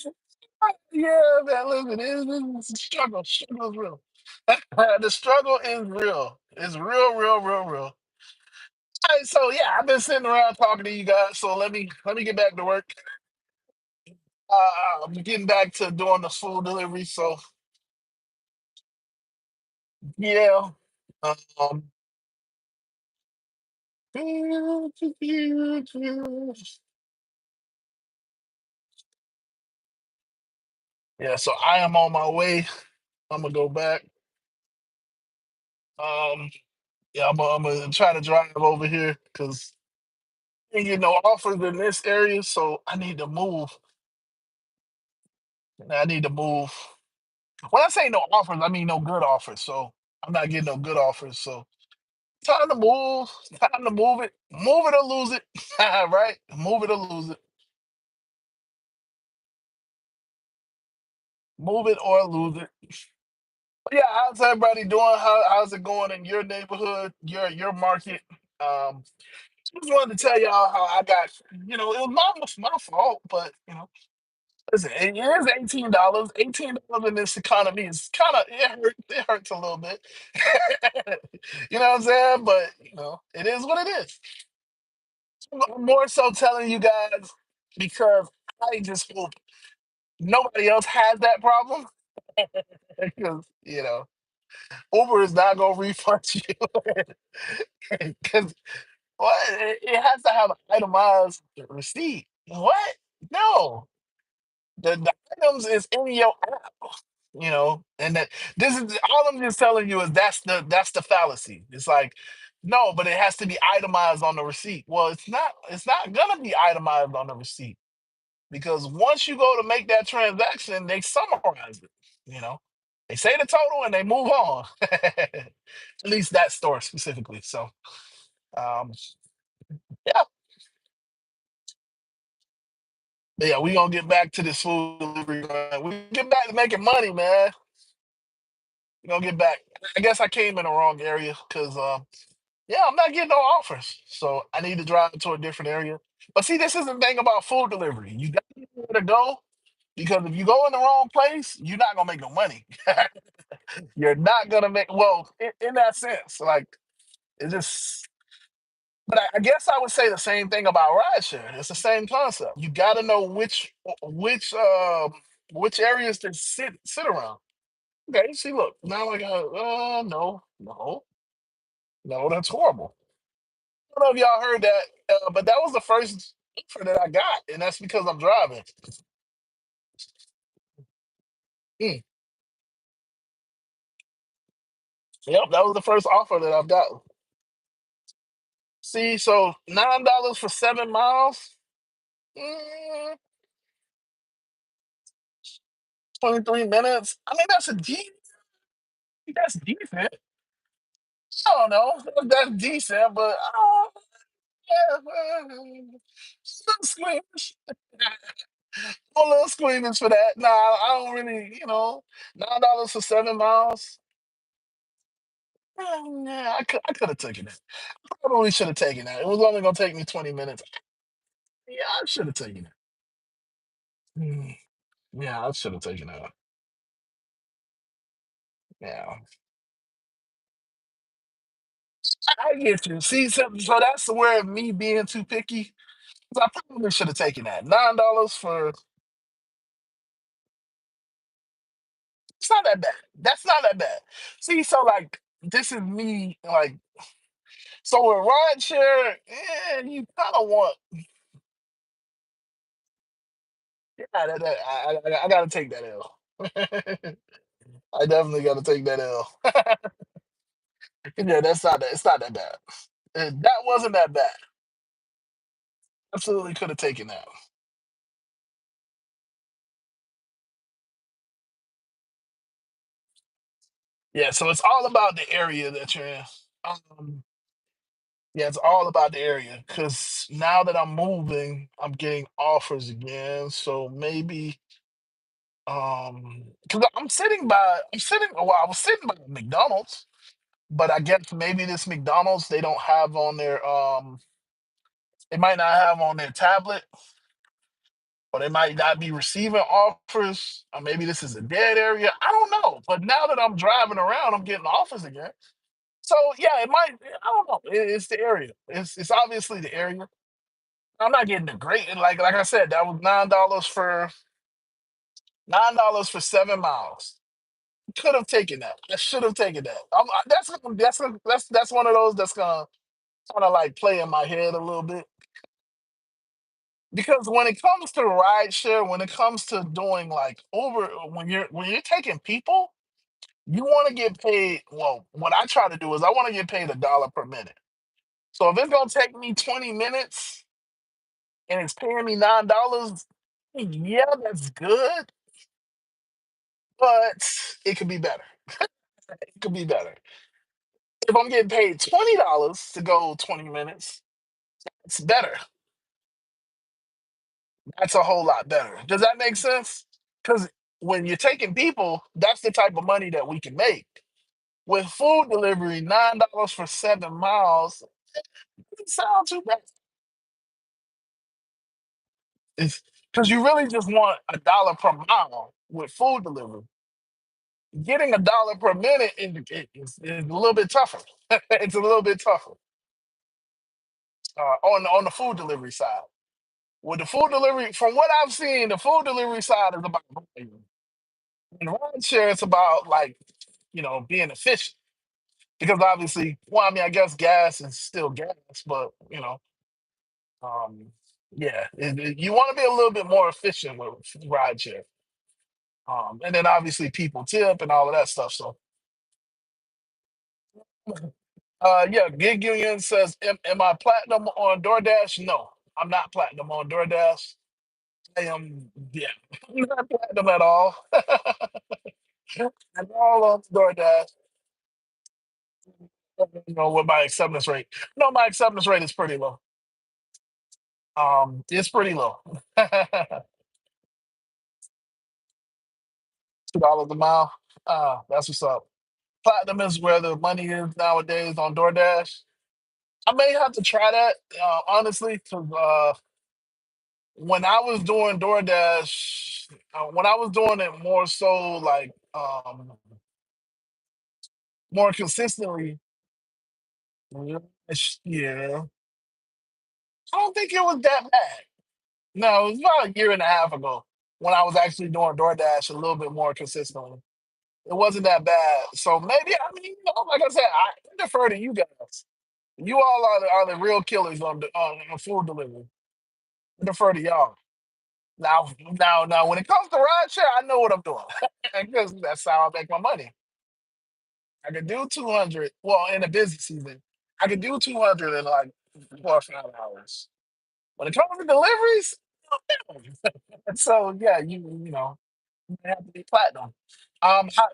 Yeah, man, listen, it's a struggle. Struggle is real. The struggle is real. It's real, real, real, real. All right, so yeah, I've been sitting around talking to you guys. So let me get back to work. I'm getting back to doing the food delivery. So yeah, um, yeah. So I am on my way. I'm gonna go back. Um, yeah, I'm gonna try to drive over here because ain't get no offers in this area. So I need to move. I need to move. When I say no offers, I mean no good offers. So I'm not getting no good offers. So time to move. Time to move it. Move it or lose it. Right? Move it or lose it. Move it or lose it. But yeah, how's everybody doing? How's it going in your neighborhood, your market? Just wanted to tell y'all how I got. You know, it was my fault, but you know, listen, it is $18. $18 in this economy is kind of it hurts a little bit. You know what I'm saying? But you know, it is what it is. I'm more so telling you guys because I just hope nobody else has that problem. Because you know, Uber is not gonna refund you because what? It has to have an itemized receipt. What? No, the items is in your app. You know, and that this is all I'm just telling you is that's the fallacy. It's like no, but it has to be itemized on the receipt. Well, it's not gonna be itemized on the receipt because once you go to make that transaction, they summarize it. You know, they say the total and they move on. At least that store specifically. So, um, yeah, but yeah, we gonna get back to this food delivery. Man. We get back to making money, man. We gonna get back. I guess I came in the wrong area because, yeah, I'm not getting no offers, so I need to drive to a different area. But see, this is the thing about food delivery. You got to know where to go because if you go in the wrong place, you're not gonna make no money. You're not gonna make well in that sense. Like it just. But I guess I would say the same thing about rideshare. It's the same concept. You got to know which areas to sit around. Okay, see, look now I got no, that's horrible. I don't know if y'all heard that, but that was the first offer that I got, and that's because I'm driving. Mm. Yep, that was the first offer that I've got. See, so $9 for 7 miles, mm, 23 minutes. I mean, that's decent. I don't know if that's decent, but yeah, little squeamish. A little squeamish for that. Nah, I don't really, $9 for 7 miles. Yeah, I could have taken it. Probably should have taken that. It was only gonna take me 20 minutes. Yeah, I should have taken it. Mm, yeah, I should have taken that. Yeah, I get you. See, so that's where me being too picky. 'Cause I probably should have taken that. $9 for it's not that bad. That's not that bad. See, so like this is me like So with rideshare, you kind of want, yeah, I got to take that L. I definitely got to take that L. Yeah, it's not that bad. That wasn't that bad. Absolutely could have taken that. Yeah, so it's all about the area that you're in. Um, yeah, it's all about the area because now that I'm moving, I'm getting offers again. So maybe, because I'm sitting. Well, I was sitting by McDonald's, but I guess maybe this McDonald's they don't have on their they might not have on their tablet, or they might not be receiving offers, or maybe this is a dead area. I don't know. But now that I'm driving around, I'm getting offers again. So yeah, it might. I don't know. It's the area. It's obviously the area. I'm not getting the great. Like I said, that was $9 for 7 miles. Could have taken that. I should have taken that. That's one of those that's gonna kind of like play in my head a little bit because when it comes to rideshare, when it comes to doing like Uber, when you're taking people, you want to get paid. Well, what I try to do is I want to get paid $1 per minute. So if it's gonna take me 20 minutes and it's paying me $9, yeah, that's good, but it could be better. It could be better. If I'm getting paid $20 to go 20 minutes, it's better. That's a whole lot better. Does that make sense? Because when you're taking people, that's the type of money that we can make. With food delivery, $9 for 7 miles doesn't sound too bad. It's because you really just want $1 per mile with food delivery. Getting $1 per minute is a little bit tougher. It's a little bit tougher on the food delivery side. With the food delivery, from what I've seen, the food delivery side is about volume. And rideshare, it's about like being efficient. Because obviously, well, I mean, I guess gas is still gas, but um, yeah, you want to be a little bit more efficient with rideshare. And then obviously people tip and all of that stuff. So yeah, Gig Union says, am I platinum on DoorDash? No, I'm not platinum on DoorDash. I am, yeah, I'm not platinum at all. I'm all on DoorDash, with my acceptance rate. No, my acceptance rate is pretty low. It's pretty low. $2 a mile. That's what's up. Platinum is where the money is nowadays on DoorDash. I may have to try that, honestly, because when I was doing DoorDash, when I was doing it more so like more consistently, last year, I don't think it was that bad. No, it was about a year and a half ago when I was actually doing DoorDash a little bit more consistently. It wasn't that bad. So maybe, I mean, like I said, I defer to you guys. You all are the real killers on food delivery. I defer to y'all. Now, when it comes to rideshare, I know what I'm doing because that's how I make my money. I can do 200. Well, in the busy season, I can do 200 in like 4 or 5 hours. When it comes to deliveries, so yeah, you have to be platinum.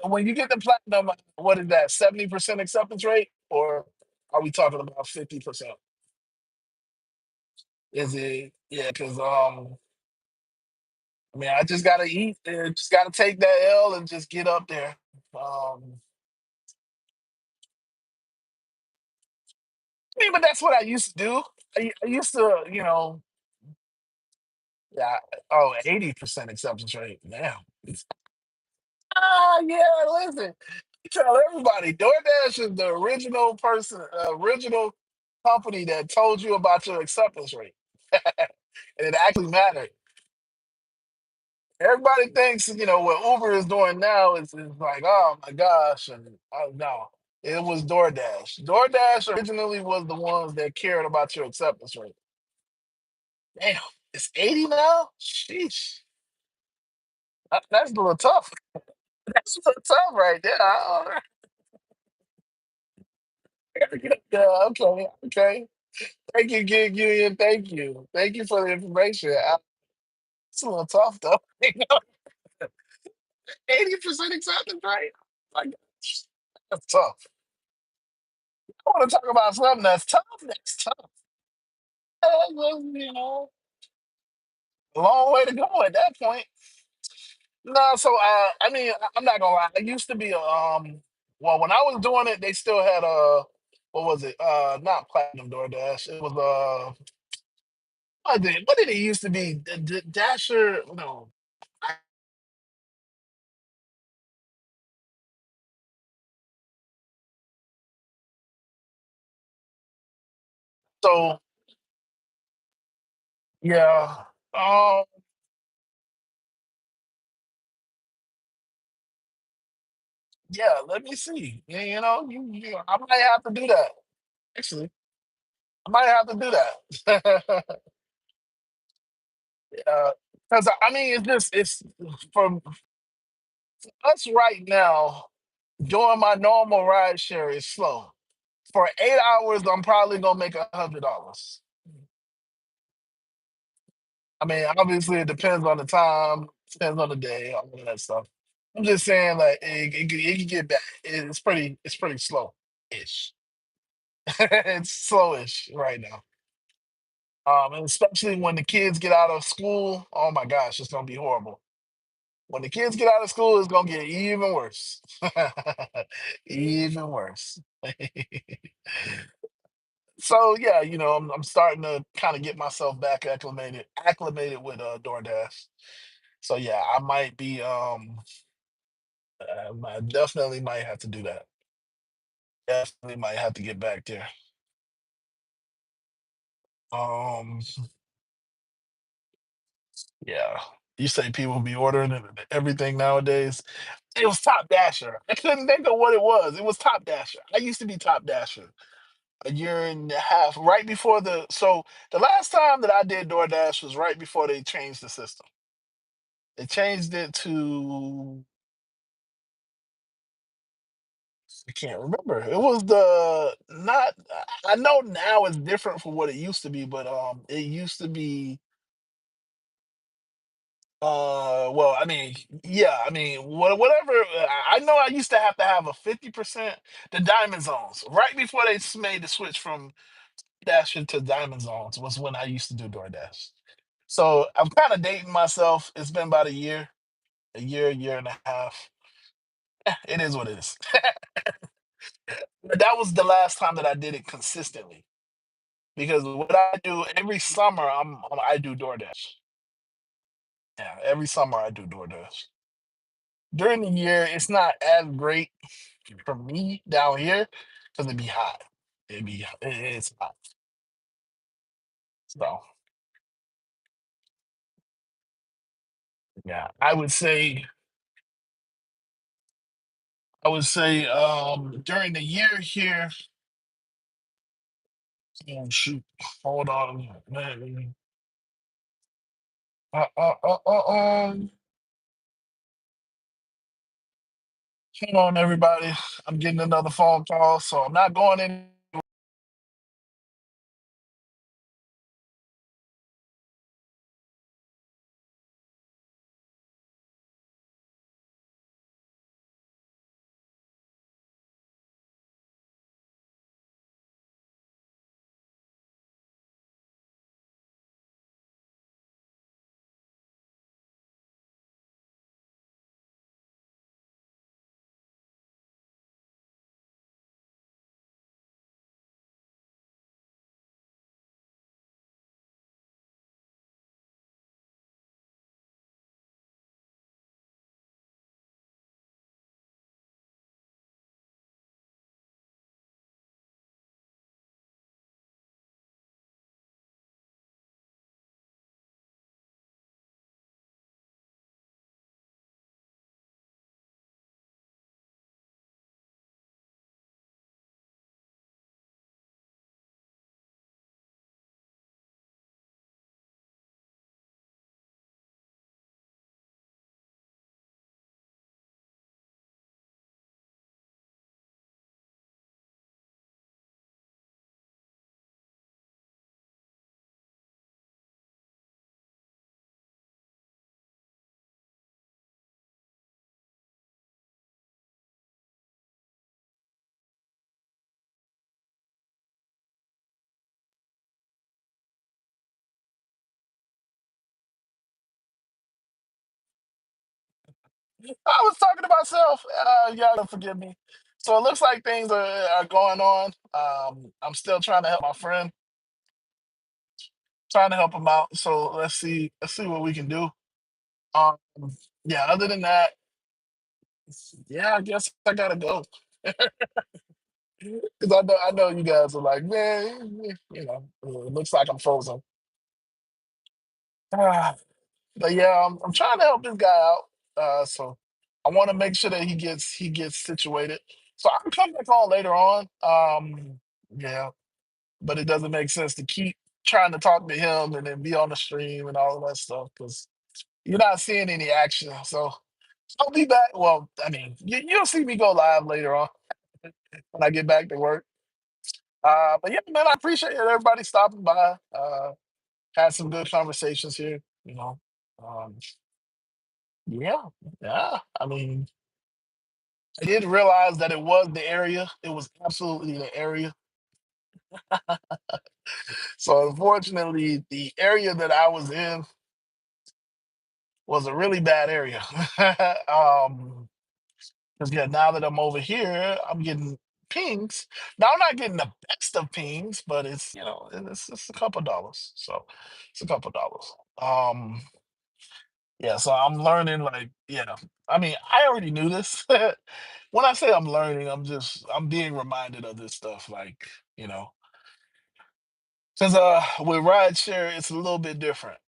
When you get the platinum, what is that? 70% acceptance rate, or are we talking about 50%? Is it? Yeah, because I mean, I just gotta eat. Just gotta take that L and just get up there. I mean, but that's what I used to do. I used to, yeah. Oh, 80% acceptance rate. Damn. Yeah. Listen, tell everybody, DoorDash is the original company that told you about your acceptance rate, and it actually mattered. Everybody thinks, what Uber is doing now is like, oh my gosh, and oh no. It was DoorDash. DoorDash originally was the ones that cared about your acceptance rate. Damn, it's 80 now? Sheesh. That's a little tough. That's a little tough right there. Yeah, okay, okay. Thank you, Gig Union. Thank you. Thank you for the information. It's a little tough, though. 80% acceptance rate? Like, that's tough. I want to talk about something that's tough. That's tough. You know, a long way to go at that point. No, so I mean, I'm not gonna lie. I used to be a well, when I was doing it, they still had what was it? Not platinum DoorDash. It was what did it used to be? Dasher? No. I- So yeah, yeah. Let me see. Yeah, I might have to do that. Actually, I might have to do that. Because I mean, it's for us right now. Doing my normal ride share is slow. For 8 hours, I'm probably gonna make $100. I mean, obviously, it depends on the time, depends on the day, all of that stuff. I'm just saying, like, it can get bad. It's pretty slow ish. It's slowish right now. And especially when the kids get out of school. Oh my gosh, it's gonna be horrible. When the kids get out of school, it's gonna get even worse. Even worse. So yeah, I'm starting to kind of get myself back acclimated with DoorDash. So yeah, I might be I definitely might have to do that. Definitely might have to get back there. Um yeah. You say people be ordering everything nowadays. It was Top Dasher. I couldn't think of what it was. It was Top Dasher. I used to be Top Dasher a year and a half right before the last time that I did DoorDash was right before they changed the system. They changed it to I can't remember. It was the not I know now it's different from what it used to be, but it used to be well, I mean, yeah, I mean, whatever. I know I used to have a 50% the diamond zones right before they made the switch from Dash into diamond zones was when I used to do DoorDash. So I'm kind of dating myself. It's been about a year and a half. It is what it is. But that was the last time that I did it consistently. Because what I do every summer, I do DoorDash. Yeah, every summer I do DoorDash. During the year, it's not as great for me down here because it'd be hot. It's hot. So yeah, I would say during the year here. Oh shoot, hold on, man. Uh, uh, uh, uh, um, Hold on, everybody. I'm getting another phone call, so I'm not going in. I was talking to myself. Y'all gotta forgive me. So it looks like things are going on. I'm still trying to help my friend, trying to help him out. So let's see what we can do. Um, yeah. Other than that, yeah, I guess I gotta go because I know you guys are like, man, it looks like I'm frozen. Ah, but yeah, I'm trying to help this guy out. So I want to make sure that he gets situated. So I can come back on later on. Yeah, but it doesn't make sense to keep trying to talk to him and then be on the stream and all of that stuff because you're not seeing any action. So I'll be back. Well, I mean, you'll see me go live later on when I get back to work. But yeah, man, I appreciate everybody stopping by. Had some good conversations here. Um, yeah, yeah. I mean, I did realize that it was the area. It was absolutely the area. So unfortunately, the area that I was in was a really bad area. Because yeah, now that I'm over here, I'm getting pings. Now I'm not getting the best of pings, but it's it's a couple dollars. So it's a couple dollars. Yeah, so I'm learning like, yeah. I mean, I already knew this. When I say I'm learning, I'm being reminded of this stuff. Like, since with rideshare, it's a little bit different.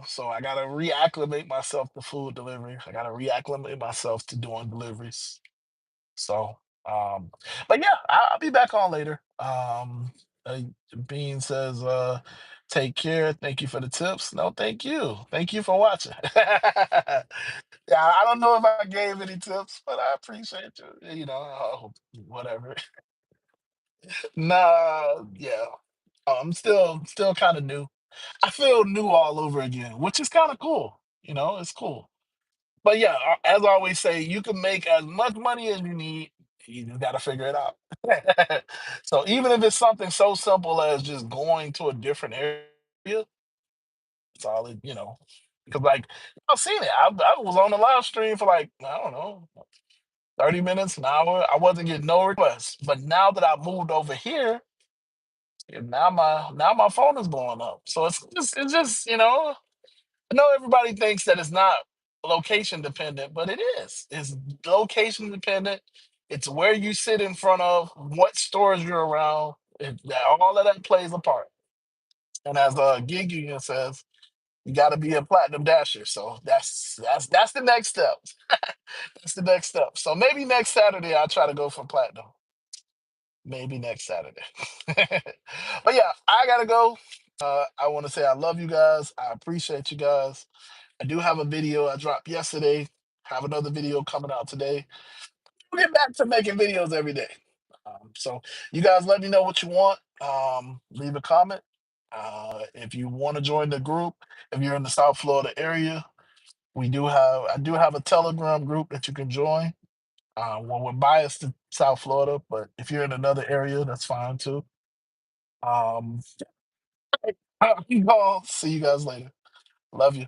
So I gotta reacclimate myself to food delivery. I gotta reacclimate myself to doing deliveries. So, but yeah, I'll be back on later. Uh, Bean says, take care. Thank you for the tips. No, thank you. Thank you for watching. Yeah, I don't know if I gave any tips, but I appreciate you. Whatever. Nah, yeah. I'm still kind of new. I feel new all over again, which is kind of cool. It's cool. But yeah, as I always say, you can make as much money as you need. You just got to figure it out. So even if it's something so simple as just going to a different area, it's all because like I've seen it. I was on the live stream for like I don't know 30 minutes, an hour. I wasn't getting no requests, but now that I moved over here, and now my phone is blowing up. So it's just. I know everybody thinks that it's not location dependent, but it is. It's location dependent. It's where you sit in front of, what stores you're around. All of that plays a part. And as Gig Union says, you got to be a platinum dasher. So that's the next step. That's the next step. So maybe next Saturday I'll try to go for platinum. Maybe next Saturday. But yeah, I gotta go. I want to say I love you guys. I appreciate you guys. I do have a video I dropped yesterday. Have another video coming out today. We'll get back to making videos every day. So you guys let me know what you want. Leave a comment. If you want to join the group, if you're in the South Florida area, I do have a Telegram group that you can join. Well, we're biased to South Florida, but if you're in another area, that's fine too. Um, I'll see you guys later. Love you.